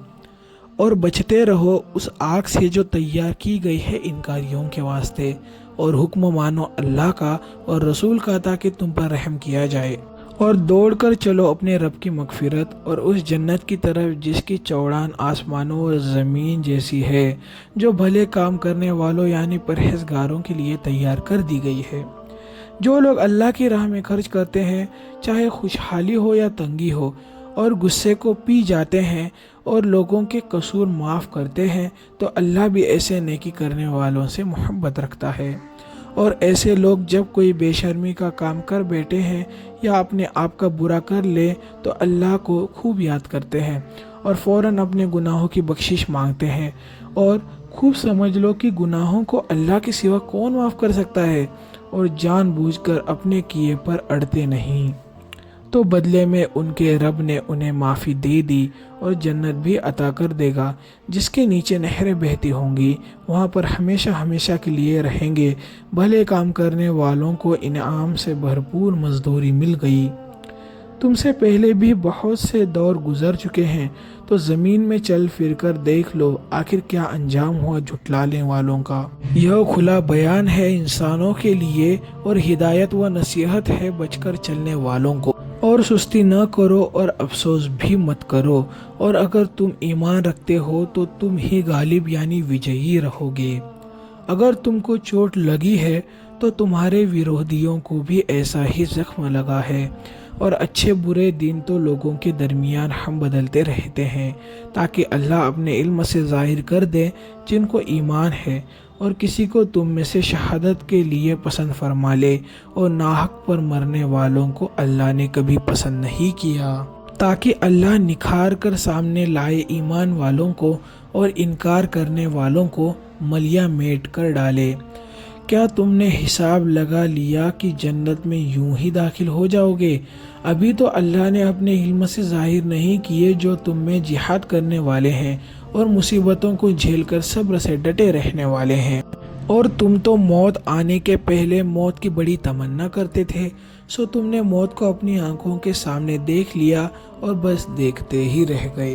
Speaker 1: اور بچتے رہو اس آگ سے جو تیار کی گئی ہے انکاریوں کے واسطے، اور حکم مانو اللہ کا اور رسول کا تاکہ تم پر رحم کیا جائے، اور دوڑ کر چلو اپنے رب کی مغفرت اور اس جنت کی طرف جس کی چوڑان آسمانوں اور زمین جیسی ہے، جو بھلے کام کرنے والوں یعنی پرہیزگاروں کے لیے تیار کر دی گئی ہے۔ جو لوگ اللہ کی راہ میں خرچ کرتے ہیں، چاہے خوشحالی ہو یا تنگی ہو، اور غصے کو پی جاتے ہیں اور لوگوں کے قصور معاف کرتے ہیں، تو اللہ بھی ایسے نیکی کرنے والوں سے محبت رکھتا ہے۔ اور ایسے لوگ جب کوئی بے شرمی کا کام کر بیٹھے ہیں یا اپنے آپ کا برا کر لے تو اللہ کو خوب یاد کرتے ہیں اور فوراً اپنے گناہوں کی بخشش مانگتے ہیں، اور خوب سمجھ لو کہ گناہوں کو اللہ کے سوا کون معاف کر سکتا ہے، اور جان بوجھ کر اپنے کیے پر اڑتے نہیں، تو بدلے میں ان کے رب نے انہیں معافی دے دی اور جنت بھی عطا کر دے گا جس کے نیچے نہریں بہتی ہوں گی، وہاں پر ہمیشہ ہمیشہ کے لیے رہیں گے۔ بھلے کام کرنے والوں کو انعام سے بھرپور مزدوری مل گئی۔ تم سے پہلے بھی بہت سے دور گزر چکے ہیں، تو زمین میں چل پھر کر دیکھ لو آخر کیا انجام ہوا جھٹلانے والوں کا۔ یہ کھلا بیان ہے انسانوں کے لیے اور ہدایت و نصیحت ہے بچ کر چلنے والوں کو۔ اور سستی نہ کرو اور افسوس بھی مت کرو، اور اگر تم ایمان رکھتے ہو تو تم ہی غالب یعنی وجئی رہو گے۔ اگر تم کو چوٹ لگی ہے تو تمہارے وروہیوں کو بھی ایسا ہی زخم لگا ہے، اور اچھے برے دن تو لوگوں کے درمیان ہم بدلتے رہتے ہیں تاکہ اللہ اپنے علم سے ظاہر کر دے جن کو ایمان ہے، اور کسی کو تم میں سے شہادت کے لیے پسند فرما لے، اور ناحق پر مرنے والوں کو اللہ نے کبھی پسند نہیں کیا، تاکہ اللہ نکھار کر سامنے لائے ایمان والوں کو اور انکار کرنے والوں کو ملیا میٹ کر ڈالے۔ کیا تم نے حساب لگا لیا کہ جنت میں یوں ہی داخل ہو جاؤ گے؟ ابھی تو اللہ نے اپنے علم سے ظاہر نہیں کیے جو تم میں جہاد کرنے والے ہیں اور مصیبتوں کو جھیل کر صبر سے ڈٹے رہنے والے ہیں۔ اور تم تو موت آنے کے پہلے موت کی بڑی تمنا کرتے تھے، سو تم نے موت کو اپنی آنکھوں کے سامنے دیکھ لیا اور بس دیکھتے ہی رہ گئے۔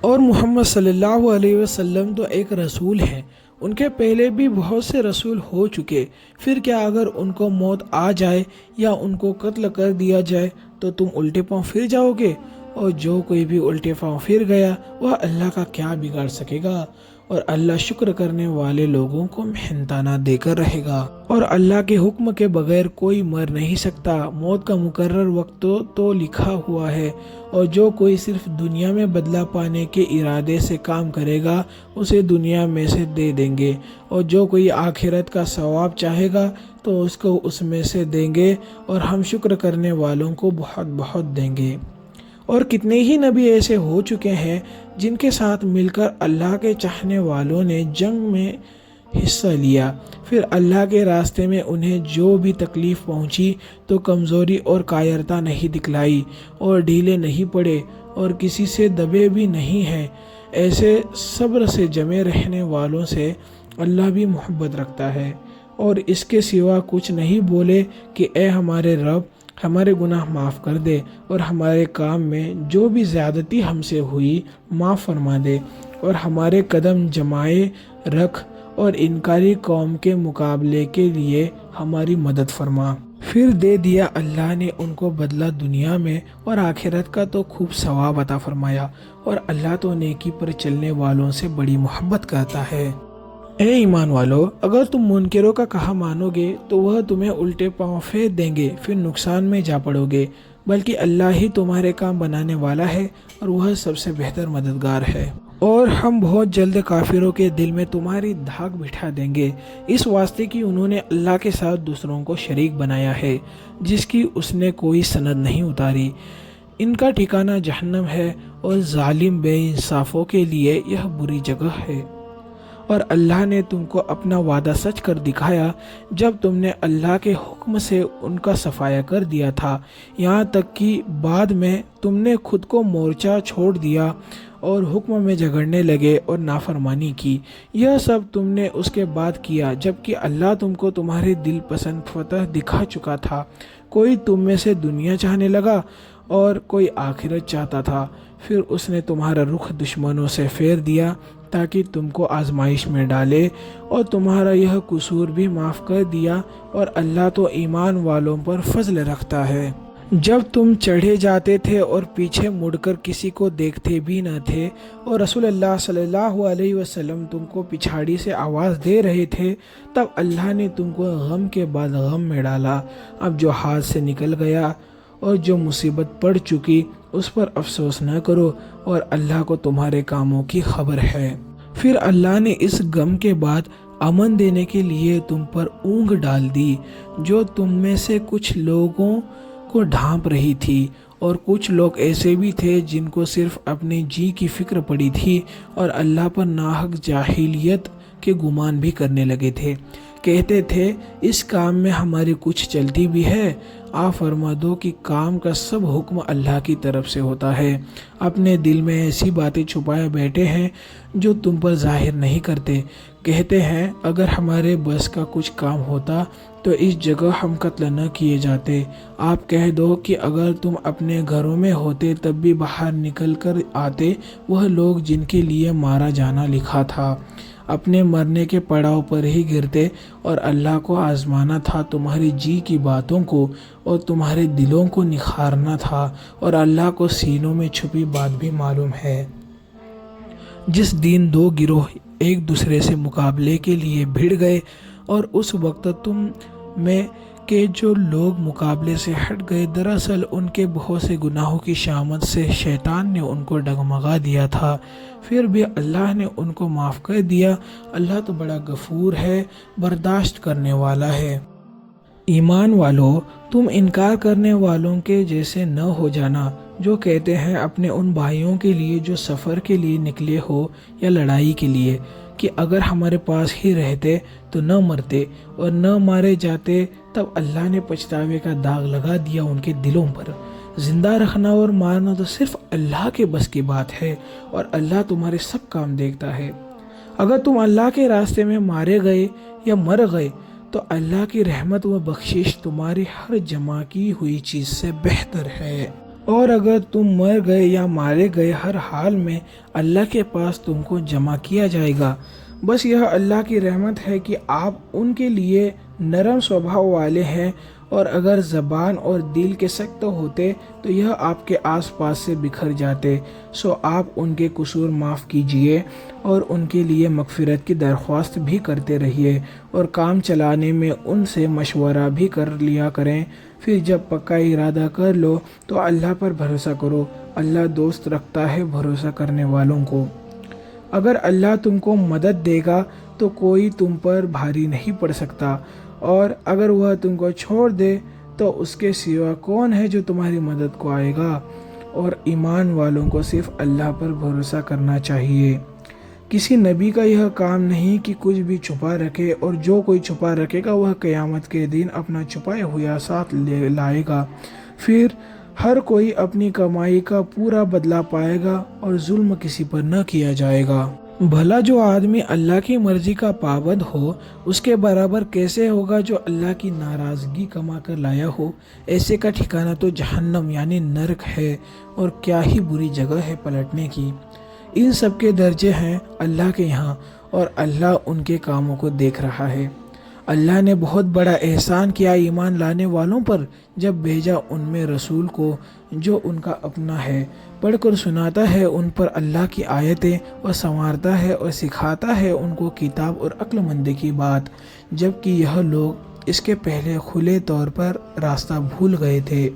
Speaker 1: اور محمد صلی اللہ علیہ وسلم تو ایک رسول ہے، ان کے پہلے بھی بہت سے رسول ہو چکے، پھر کیا اگر ان کو موت آ جائے یا ان کو قتل کر دیا جائے تو تم الٹے پاؤں پھر جاؤ گے؟ اور جو کوئی بھی الٹے پاؤں پھر گیا وہ اللہ کا کیا بگاڑ سکے گا؟ اور اللہ شکر کرنے والے لوگوں کو محنتانہ دے کر رہے گا۔ اور اللہ کے حکم کے بغیر کوئی مر نہیں سکتا، موت کا مقرر وقت تو لکھا ہوا ہے، اور جو کوئی صرف دنیا میں بدلہ پانے کے ارادے سے کام کرے گا اسے دنیا میں سے دے دیں گے، اور جو کوئی آخرت کا ثواب چاہے گا تو اس کو اس میں سے دیں گے، اور ہم شکر کرنے والوں کو بہت بہت دیں گے۔ اور کتنے ہی نبی ایسے ہو چکے ہیں جن کے ساتھ مل کر اللہ کے چاہنے والوں نے جنگ میں حصہ لیا، پھر اللہ کے راستے میں انہیں جو بھی تکلیف پہنچی تو کمزوری اور کائرتا نہیں دکھلائی اور ڈھیلے نہیں پڑے اور کسی سے دبے بھی نہیں ہیں۔ ایسے صبر سے جمے رہنے والوں سے اللہ بھی محبت رکھتا ہے، اور اس کے سوا کچھ نہیں بولے کہ اے ہمارے رب، ہمارے گناہ معاف کر دے اور ہمارے کام میں جو بھی زیادتی ہم سے ہوئی معاف فرما دے، اور ہمارے قدم جمائے رکھ اور انکاری قوم کے مقابلے کے لیے ہماری مدد فرما۔ پھر دے دیا اللہ نے ان کو بدلہ دنیا میں، اور آخرت کا تو خوب ثواب عطا فرمایا، اور اللہ تو نیکی پر چلنے والوں سے بڑی محبت کرتا ہے۔ اے ایمان والو، اگر تم منکروں کا کہا مانو گے تو وہ تمہیں الٹے پاؤں پھیر دیں گے، پھر نقصان میں جا پڑو گے، بلکہ اللہ ہی تمہارے کام بنانے والا ہے اور وہ سب سے بہتر مددگار ہے۔ اور ہم بہت جلد کافروں کے دل میں تمہاری دھاک بٹھا دیں گے، اس واسطے کہ انہوں نے اللہ کے ساتھ دوسروں کو شریک بنایا ہے جس کی اس نے کوئی سند نہیں اتاری۔ ان کا ٹھکانہ جہنم ہے، اور ظالم بے انصافوں کے لیے یہ بری جگہ ہے۔ اور اللہ نے تم کو اپنا وعدہ سچ کر دکھایا جب تم نے اللہ کے حکم سے ان کا صفایا کر دیا تھا، یہاں تک کہ بعد میں تم نے خود کو مورچہ چھوڑ دیا اور حکم میں جھگڑنے لگے اور نافرمانی کی۔ یہ سب تم نے اس کے بعد کیا جبکہ اللہ تم کو تمہارے دل پسند فتح دکھا چکا تھا۔ کوئی تم میں سے دنیا چاہنے لگا اور کوئی آخرت چاہتا تھا، پھر اس نے تمہارا رخ دشمنوں سے پھیر دیا تاکہ تم کو آزمائش میں ڈالے، اور تمہارا یہ قصور بھی معاف کر دیا، اور اللہ تو ایمان والوں پر فضل رکھتا ہے۔ جب تم چڑھے جاتے تھے اور پیچھے مڑ کر کسی کو دیکھتے بھی نہ تھے، اور رسول اللہ صلی اللہ علیہ وسلم تم کو پچھاڑی سے آواز دے رہے تھے، تب اللہ نے تم کو غم کے بعد غم میں ڈالا۔ اب جو ہاتھ سے نکل گیا اور جو مصیبت پڑ چکی اس پر افسوس نہ کرو، اور اللہ کو تمہارے کاموں کی خبر ہے۔ پھر اللہ نے اس غم کے بعد امن دینے کے لیے تم پر اونگ ڈال دی جو تم میں سے کچھ لوگوں کو ڈھانپ رہی تھی، اور کچھ لوگ ایسے بھی تھے جن کو صرف اپنے جی کی فکر پڑی تھی اور اللہ پر ناحق جاہلیت کے گمان بھی کرنے لگے تھے۔ کہتے تھے اس کام میں ہماری کچھ چلتی بھی ہے۔ آپ فرما دو کہ کام کا سب حکم اللہ کی طرف سے ہوتا ہے۔ اپنے دل میں ایسی باتیں چھپائے بیٹھے ہیں جو تم پر ظاہر نہیں کرتے۔ کہتے ہیں اگر ہمارے بس کا کچھ کام ہوتا تو اس جگہ ہم قتل نہ کیے جاتے۔ آپ کہہ دو کہ اگر تم اپنے گھروں میں ہوتے تب بھی باہر نکل کر آتے وہ لوگ جن کے لیے مارا جانا لکھا تھا، اپنے مرنے کے پڑاؤ پر ہی گرتے، اور اللہ کو آزمانا تھا تمہاری جی کی باتوں کو اور تمہارے دلوں کو نکھارنا تھا، اور اللہ کو سینوں میں چھپی بات بھی معلوم ہے۔ جس دن دو گروہ ایک دوسرے سے مقابلے کے لیے بھیڑ گئے، اور اس وقت تم میں کہ جو لوگ مقابلے سے ہٹ گئے دراصل ان کے بہت سے گناہوں کی شامت سے شیطان نے ان کو ڈگمگا دیا تھا، پھر بھی اللہ نے ان کو معاف کر دیا۔ اللہ تو بڑا غفور ہے، برداشت کرنے والا ہے۔ ایمان والو، تم انکار کرنے والوں کے جیسے نہ ہو جانا جو کہتے ہیں اپنے ان بھائیوں کے لیے جو سفر کے لیے نکلے ہو یا لڑائی کے لیے کہ اگر ہمارے پاس ہی رہتے تو نہ مرتے اور نہ مارے جاتے، تب اللہ نے پچھتاوے کا داغ لگا دیا ان کے دلوں پر۔ زندہ رکھنا اور مارنا تو صرف اللہ کے بس کی بات ہے، اور اللہ تمہارے سب کام دیکھتا ہے۔ اگر تم اللہ کے راستے میں مارے گئے یا مر گئے تو اللہ کی رحمت و بخشش تمہاری ہر جمع کی ہوئی چیز سے بہتر ہے، اور اگر تم مر گئے یا مارے گئے ہر حال میں اللہ کے پاس تم کو جمع کیا جائے گا، بس یہ اللہ کی رحمت ہے کہ آپ ان کے لیے نرم سوبھاؤ والے ہیں، اور اگر زبان اور دل کے سخت ہوتے تو یہ آپ کے آس پاس سے بکھر جاتے۔ سو آپ ان کے قصور معاف کیجئے اور ان کے لیے مغفرت کی درخواست بھی کرتے رہیے، اور کام چلانے میں ان سے مشورہ بھی کر لیا کریں۔ پھر جب پکا ارادہ کر لو تو اللہ پر بھروسہ کرو، اللہ دوست رکھتا ہے بھروسہ کرنے والوں کو۔ اگر اللہ تم کو مدد دے گا تو کوئی تم پر بھاری نہیں پڑ سکتا، اور اگر وہ تم کو چھوڑ دے تو اس کے سوا کون ہے جو تمہاری مدد کو آئے گا۔ اور ایمان والوں کو صرف اللہ پر بھروسہ کرنا چاہیے۔ کسی نبی کا یہ کام نہیں کہ کچھ بھی چھپا رکھے، اور جو کوئی چھپا رکھے گا وہ قیامت کے دن اپنا چھپایا ہوا ساتھ لائے گا۔ پھر ہر کوئی اپنی کمائی کا پورا بدلہ پائے گا، اور ظلم کسی پر نہ کیا جائے گا۔ بھلا جو آدمی اللہ کی مرضی کا پابند ہو، اس کے برابر کیسے ہوگا جو اللہ کی ناراضگی کما کر لایا ہو؟ ایسے کا ٹھکانہ تو جہنم یعنی نرک ہے، اور کیا ہی بری جگہ ہے پلٹنے کی۔ ان سب کے درجے ہیں اللہ کے یہاں، اور اللہ ان کے کاموں کو دیکھ رہا ہے۔ اللہ نے بہت بڑا احسان کیا ایمان لانے والوں پر جب بھیجا ان میں رسول کو جو ان کا اپنا ہے، پڑھ کر سناتا ہے ان پر اللہ کی آیتیں، اور سنوارتا ہے اور سکھاتا ہے ان کو کتاب اور عقل مندی کی بات، جبکہ یہ لوگ اس کے پہلے کھلے طور پر راستہ بھول گئے تھے۔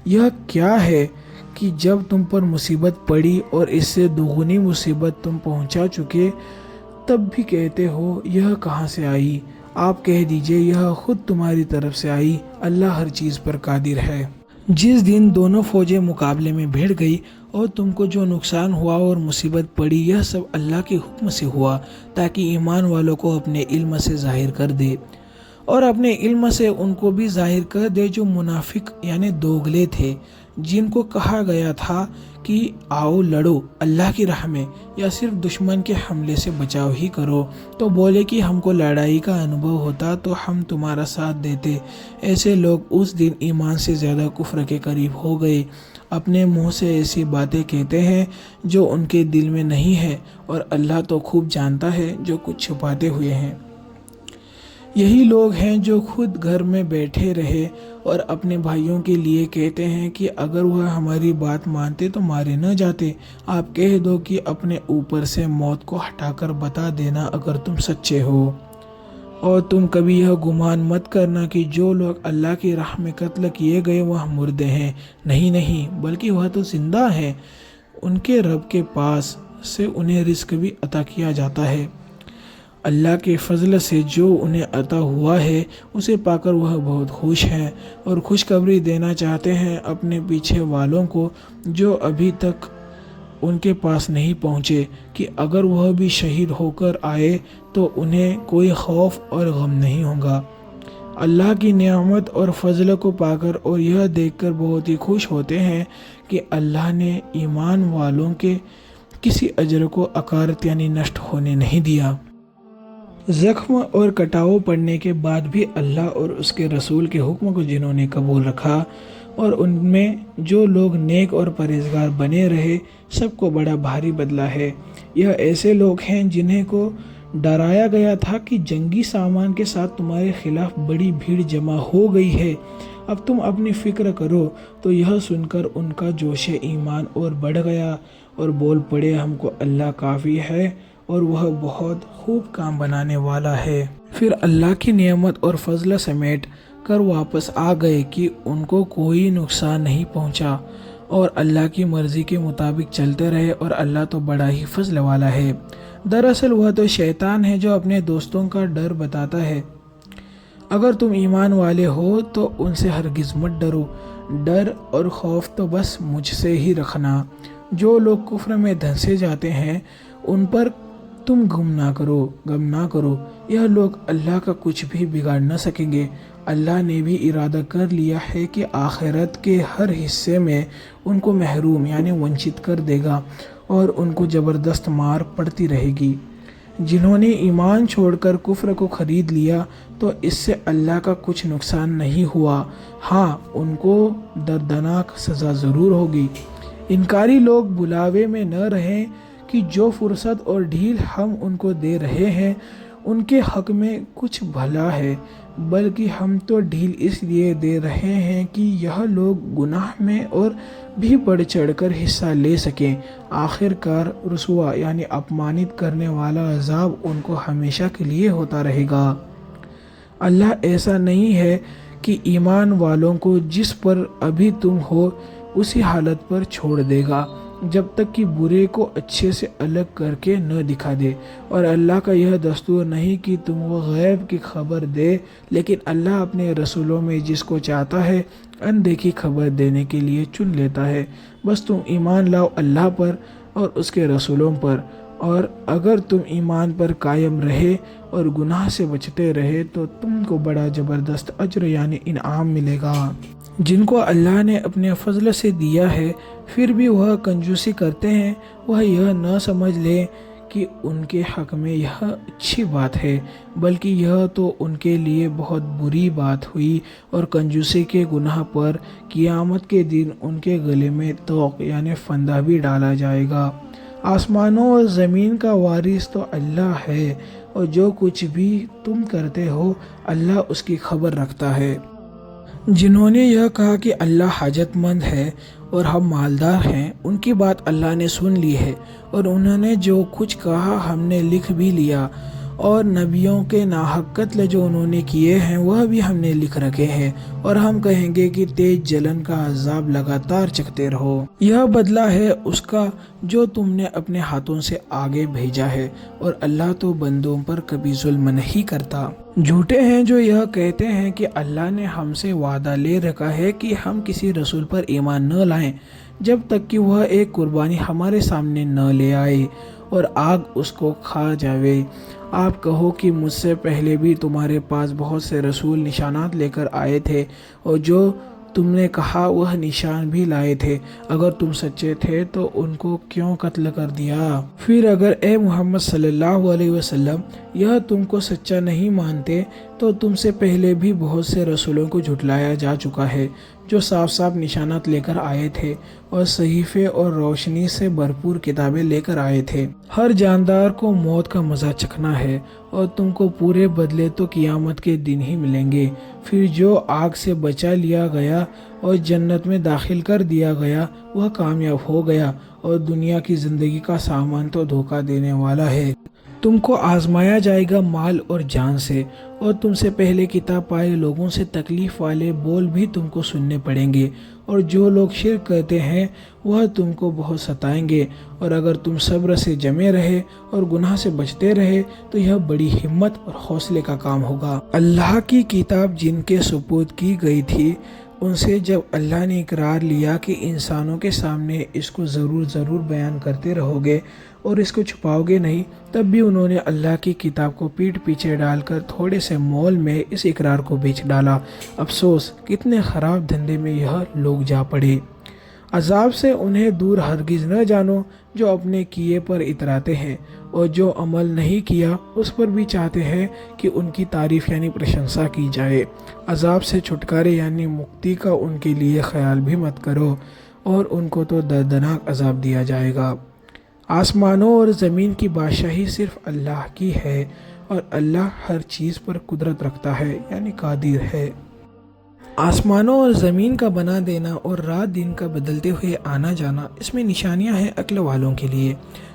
Speaker 1: یہ کیا ہے کہ جب تم پر مصیبت پڑی اور اس سے دوگنی مصیبت تم پہنچا چکے، تب بھی کہتے ہو یہ کہاں سے آئی؟ آپ کہہ دیجئے یہ خود تمہاری طرف سے آئی، اللہ ہر چیز پر قادر ہے۔ جس دن دونوں فوجیں مقابلے میں بھیڑ گئی اور تم کو جو نقصان ہوا اور مصیبت پڑی، یہ سب اللہ کے حکم سے ہوا تاکہ ایمان والوں کو اپنے علم سے ظاہر کر دے، اور اپنے علم سے ان کو بھی ظاہر کر دے جو منافق یعنی دوگلے تھے، جن کو کہا گیا تھا کہ آؤ لڑو اللہ کی راہ میں، یا صرف دشمن کے حملے سے بچاؤ ہی کرو، تو بولے کہ ہم کو لڑائی کا انبھو ہوتا تو ہم تمہارا ساتھ دیتے۔ ایسے لوگ اس دن ایمان سے زیادہ کفر کے قریب ہو گئے، اپنے منہ سے ایسی باتیں کہتے ہیں جو ان کے دل میں نہیں ہے، اور اللہ تو خوب جانتا ہے جو کچھ چھپاتے ہوئے ہیں۔ یہی لوگ ہیں جو خود گھر میں بیٹھے رہے اور اپنے بھائیوں کے لیے کہتے ہیں کہ اگر وہ ہماری بات مانتے تو مارے نہ جاتے۔ آپ کہہ دو کہ اپنے اوپر سے موت کو ہٹا کر بتا دینا اگر تم سچے ہو، اور تم کبھی یہ گمان مت کرنا کہ جو لوگ اللہ کی راہ میں قتل کیے گئے وہ مردے ہیں، نہیں، بلکہ وہ تو زندہ ہیں، ان کے رب کے پاس سے انہیں رزق بھی عطا کیا جاتا ہے۔ اللہ کے فضل سے جو انہیں عطا ہوا ہے اسے پا کر وہ بہت خوش ہیں، اور خوشخبری دینا چاہتے ہیں اپنے پیچھے والوں کو جو ابھی تک ان کے پاس نہیں پہنچے، کہ اگر وہ بھی شہید ہو کر آئے تو انہیں کوئی خوف اور غم نہیں ہوگا۔ اللہ کی نعمت اور فضل کو پا کر اور یہ دیکھ کر بہت ہی خوش ہوتے ہیں کہ اللہ نے ایمان والوں کے کسی اجر کو اکارت یعنی نشٹ ہونے نہیں دیا۔ زخم اور کٹاؤ پڑنے کے بعد بھی اللہ اور اس کے رسول کے حکم کو جنہوں نے قبول رکھا، اور ان میں جو لوگ نیک اور پرہیزگار بنے رہے، سب کو بڑا بھاری بدلہ ہے۔ یہ ایسے لوگ ہیں جنہیں کو ڈرایا گیا تھا کہ جنگی سامان کے ساتھ تمہارے خلاف بڑی بھیڑ جمع ہو گئی ہے، اب تم اپنی فکر کرو۔ تو یہ سن کر ان کا جوش ایمان اور بڑھ گیا، اور بول پڑے ہم کو اللہ کافی ہے اور وہ بہت خوب کام بنانے والا ہے۔ پھر اللہ کی نعمت اور فضل سمیٹ کر واپس آ گئے کہ ان کو کوئی نقصان نہیں پہنچا، اور اللہ کی مرضی کے مطابق چلتے رہے، اور اللہ تو بڑا ہی فضل والا ہے۔ دراصل وہ تو شیطان ہے جو اپنے دوستوں کا ڈر بتاتا ہے۔ اگر تم ایمان والے ہو تو ان سے ہرگز مت ڈرو، ڈر اور خوف تو بس مجھ سے ہی رکھنا۔ جو لوگ کفر میں دھنسے جاتے ہیں ان پر تم غم نہ کرو، یہ لوگ اللہ کا کچھ بھی بگاڑ نہ سکیں گے۔ اللہ نے بھی ارادہ کر لیا ہے کہ آخرت کے ہر حصے میں ان کو محروم یعنی ونچت کر دے گا، اور ان کو زبردست مار پڑتی رہے گی۔ جنہوں نے ایمان چھوڑ کر کفر کو خرید لیا تو اس سے اللہ کا کچھ نقصان نہیں ہوا، ہاں ان کو دردناک سزا ضرور ہوگی۔ انکاری لوگ بلاوے میں نہ رہیں کہ جو فرصت اور ڈھیل ہم ان کو دے رہے ہیں ان کے حق میں کچھ بھلا ہے، بلکہ ہم تو ڈھیل اس لیے دے رہے ہیں کہ یہ لوگ گناہ میں اور بھی بڑھ چڑھ کر حصہ لے سکیں۔ آخر کار رسوا یعنی اپمانت کرنے والا عذاب ان کو ہمیشہ کے لیے ہوتا رہے گا۔ اللہ ایسا نہیں ہے کہ ایمان والوں کو جس پر ابھی تم ہو اسی حالت پر چھوڑ دے گا جب تک کہ برے کو اچھے سے الگ کر کے نہ دکھا دے، اور اللہ کا یہ دستور نہیں کہ تم کو غیب کی خبر دے، لیکن اللہ اپنے رسولوں میں جس کو چاہتا ہے اندیکھی خبر دینے کے لیے چن لیتا ہے۔ بس تم ایمان لاؤ اللہ پر اور اس کے رسولوں پر، اور اگر تم ایمان پر قائم رہے اور گناہ سے بچتے رہے تو تم کو بڑا زبردست اجر یعنی انعام ملے گا۔ جن کو اللہ نے اپنے فضل سے دیا ہے پھر بھی وہ کنجوسی کرتے ہیں، وہ یہ نہ سمجھ لیں کہ ان کے حق میں یہ اچھی بات ہے، بلکہ یہ تو ان کے لیے بہت بری بات ہوئی، اور کنجوسی کے گناہ پر قیامت کے دن ان کے گلے میں طوق یعنی پھندا بھی ڈالا جائے گا۔ آسمانوں اور زمین کا وارث تو اللہ ہے، اور جو کچھ بھی تم کرتے ہو اللہ اس کی خبر رکھتا ہے۔ جنہوں نے یہ کہا کہ اللہ حاجت مند ہے اور ہم مالدار ہیں، ان کی بات اللہ نے سن لی ہے، اور انہوں نے جو کچھ کہا ہم نے لکھ بھی لیا، اور نبیوں کے ناحق قتل جو انہوں نے کیے ہیں وہ بھی ہم نے لکھ رکھے ہیں، اور ہم کہیں گے کہ تیز جلن کا عذاب لگاتار چکھتے رہو۔ یہ بدلہ ہے اس کا جو تم نے اپنے ہاتھوں سے آگے بھیجا ہے، اور اللہ تو بندوں پر کبھی ظلم نہیں کرتا۔ جھوٹے ہیں جو یہ کہتے ہیں کہ اللہ نے ہم سے وعدہ لے رکھا ہے کہ ہم کسی رسول پر ایمان نہ لائیں جب تک کہ وہ ایک قربانی ہمارے سامنے نہ لے آئے اور آگ اس کو کھا جاوے۔ آپ کہو کہ مجھ سے پہلے بھی تمہارے پاس بہت سے رسول نشانات لے کر آئے تھے، اور جو تم نے کہا وہ نشان بھی لائے تھے، اگر تم سچے تھے تو ان کو کیوں قتل کر دیا؟ پھر اگر اے محمد صلی اللہ علیہ وسلم یہ تم کو سچا نہیں مانتے تو تم سے پہلے بھی بہت سے رسولوں کو جھٹلایا جا چکا ہے جو صاف صاف نشانات لے کر آئے تھے اور صحیفے اور روشنی سے بھرپور کتابیں لے کر آئے تھے۔ ہر جاندار کو موت کا مزہ چکھنا ہے، اور تم کو پورے بدلے تو قیامت کے دن ہی ملیں گے۔ پھر جو آگ سے بچا لیا گیا اور جنت میں داخل کر دیا گیا وہ کامیاب ہو گیا، اور دنیا کی زندگی کا سامان تو دھوکہ دینے والا ہے۔ تم کو آزمایا جائے گا مال اور جان سے، اور تم سے پہلے کتاب پائے لوگوں سے تکلیف والے بول بھی تم کو سننے پڑیں گے، اور جو لوگ شرک کرتے ہیں وہ تم کو بہت ستائیں گے، اور اگر تم صبر سے جمے رہے اور گناہ سے بچتے رہے تو یہ بڑی ہمت اور حوصلے کا کام ہوگا۔ اللہ کی کتاب جن کے سپرد کی گئی تھی ان سے جب اللہ نے اقرار لیا کہ انسانوں کے سامنے اس کو ضرور بیان کرتے رہو گے اور اس کو چھپاؤ گے نہیں، تب بھی انہوں نے اللہ کی کتاب کو پیٹھ پیچھے ڈال کر تھوڑے سے مول میں اس اقرار کو بیچ ڈالا۔ افسوس کتنے خراب دھندے میں یہ لوگ جا پڑے۔ عذاب سے انہیں دور ہرگز نہ جانو جو اپنے کیے پر اتراتے ہیں، اور جو عمل نہیں کیا اس پر بھی چاہتے ہیں کہ ان کی تعریف یعنی پرشنسا کی جائے۔ عذاب سے چھٹکارے یعنی مکتی کا ان کے لیے خیال بھی مت کرو، اور ان کو تو دردناک عذاب دیا جائے گا۔ آسمانوں اور زمین کی بادشاہی صرف اللہ کی ہے، اور اللہ ہر چیز پر قدرت رکھتا ہے یعنی قادر ہے۔ آسمانوں اور زمین کا بنا دینا اور رات دن کا بدلتے ہوئے آنا جانا، اس میں نشانیاں ہیں عقل والوں کے لیے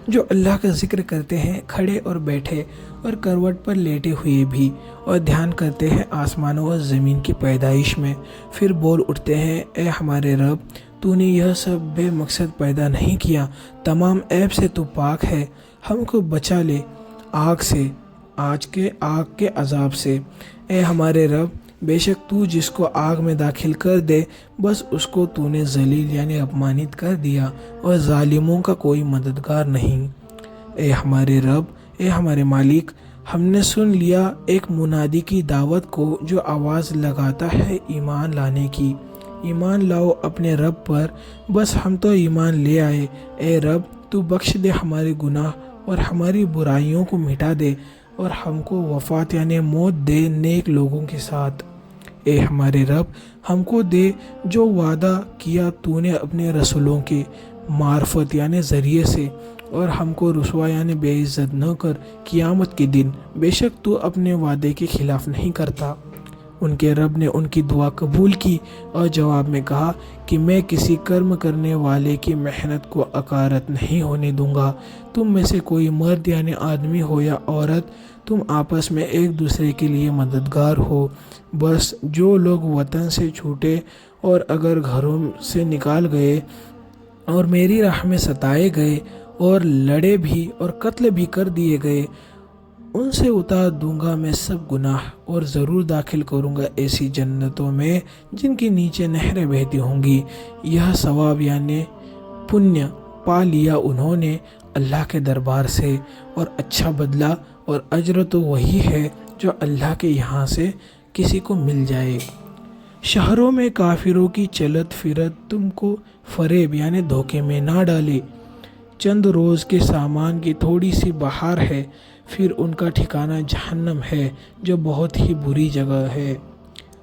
Speaker 1: جو اللہ کا ذکر کرتے ہیں کھڑے اور بیٹھے اور کروٹ پر لیٹے ہوئے بھی، اور دھیان کرتے ہیں آسمانوں اور زمین کی پیدائش میں، پھر بول اٹھتے ہیں اے ہمارے رب، تو نے یہ سب بے مقصد پیدا نہیں کیا، تمام عیب سے تو پاک ہے، ہم کو بچا لے آگ سے، آگ کے عذاب سے۔ اے ہمارے رب، بے شک تو جس کو آگ میں داخل کر دے بس اس کو تو نے ذلیل یعنی اپمانت کر دیا، اور ظالموں کا کوئی مددگار نہیں۔ اے ہمارے رب، اے ہمارے مالک، ہم نے سن لیا ایک منادی کی دعوت کو جو آواز لگاتا ہے ایمان لانے کی، ایمان لاؤ اپنے رب پر، بس ہم تو ایمان لے آئے۔ اے رب، تو بخش دے ہمارے گناہ اور ہماری برائیوں کو مٹا دے، اور ہم کو وفات یعنی موت دے نیک لوگوں کے ساتھ۔ اے ہمارے رب، ہم کو دے جو وعدہ کیا تو نے اپنے رسولوں کے معرفت یعنی ذریعے سے، اور ہم کو رسوا یعنی بے عزت نہ کر قیامت کے دن، بے شک تو اپنے وعدے کے خلاف نہیں کرتا۔ ان کے رب نے ان کی دعا قبول کی اور جواب میں کہا کہ میں کسی کرم کرنے والے کی محنت کو اکارت نہیں ہونے دوں گا۔ تم میں سے کوئی مرد یعنی آدمی ہو یا عورت، تم آپس میں ایک دوسرے کے لیے مددگار ہو۔ بس جو لوگ وطن سے چھوٹے اور اگر گھروں سے نکال گئے اور میری راہ میں ستائے گئے اور لڑے بھی اور قتل بھی کر دیے گئے، ان سے اتار دوں گا میں سب گناہ اور ضرور داخل کروں گا ایسی جنتوں میں جن کے نیچے نہریں بہتی ہوں گی۔ یہ ثواب یعنی پنیہ پا لیا انہوں نے اللہ کے دربار سے، اور اچھا بدلہ اور اجر تو وہی ہے جو اللہ کے یہاں سے کسی کو مل جائے۔ شہروں میں کافروں کی چلت فرت تم کو فریب یعنی دھوکے میں نہ ڈالے۔ چند روز کے سامان کی تھوڑی سی بہار ہے، پھر ان کا ٹھکانہ جہنم ہے جو بہت ہی بری جگہ ہے۔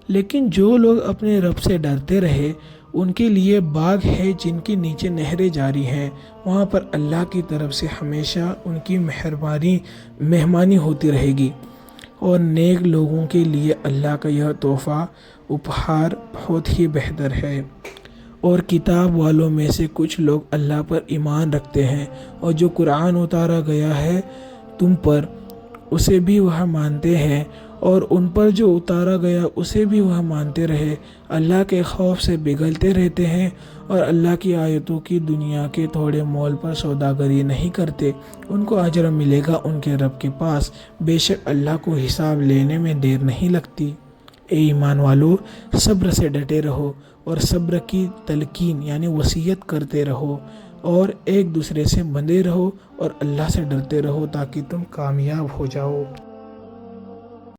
Speaker 1: لیکن جو لوگ اپنے رب سے ڈرتے رہے ان کے لیے باغ ہے جن کے نیچے نہریں جاری ہیں، وہاں پر اللہ کی طرف سے ہمیشہ ان کی مہمانی ہوتی رہے گی، اور نیک لوگوں کے لیے اللہ کا یہ تحفہ اپہار بہت ہی بہتر ہے۔ اور کتاب والوں میں سے کچھ لوگ اللہ پر ایمان رکھتے ہیں، اور جو قرآن اتارا گیا ہے تم پر اسے بھی وہ مانتے ہیں، اور ان پر جو اتارا گیا اسے بھی وہ مانتے رہے، اللہ کے خوف سے بگلتے رہتے ہیں، اور اللہ کی آیتوں کی دنیا کے تھوڑے مول پر سوداگری نہیں کرتے، ان کو اجر ملے گا ان کے رب کے پاس، بے شک اللہ کو حساب لینے میں دیر نہیں لگتی۔ اے ایمان والو، صبر سے ڈٹے رہو اور صبر کی تلقین یعنی وصیت کرتے رہو، اور ایک دوسرے سے بندھے رہو اور اللہ سے ڈرتے رہو تاکہ تم کامیاب ہو جاؤ۔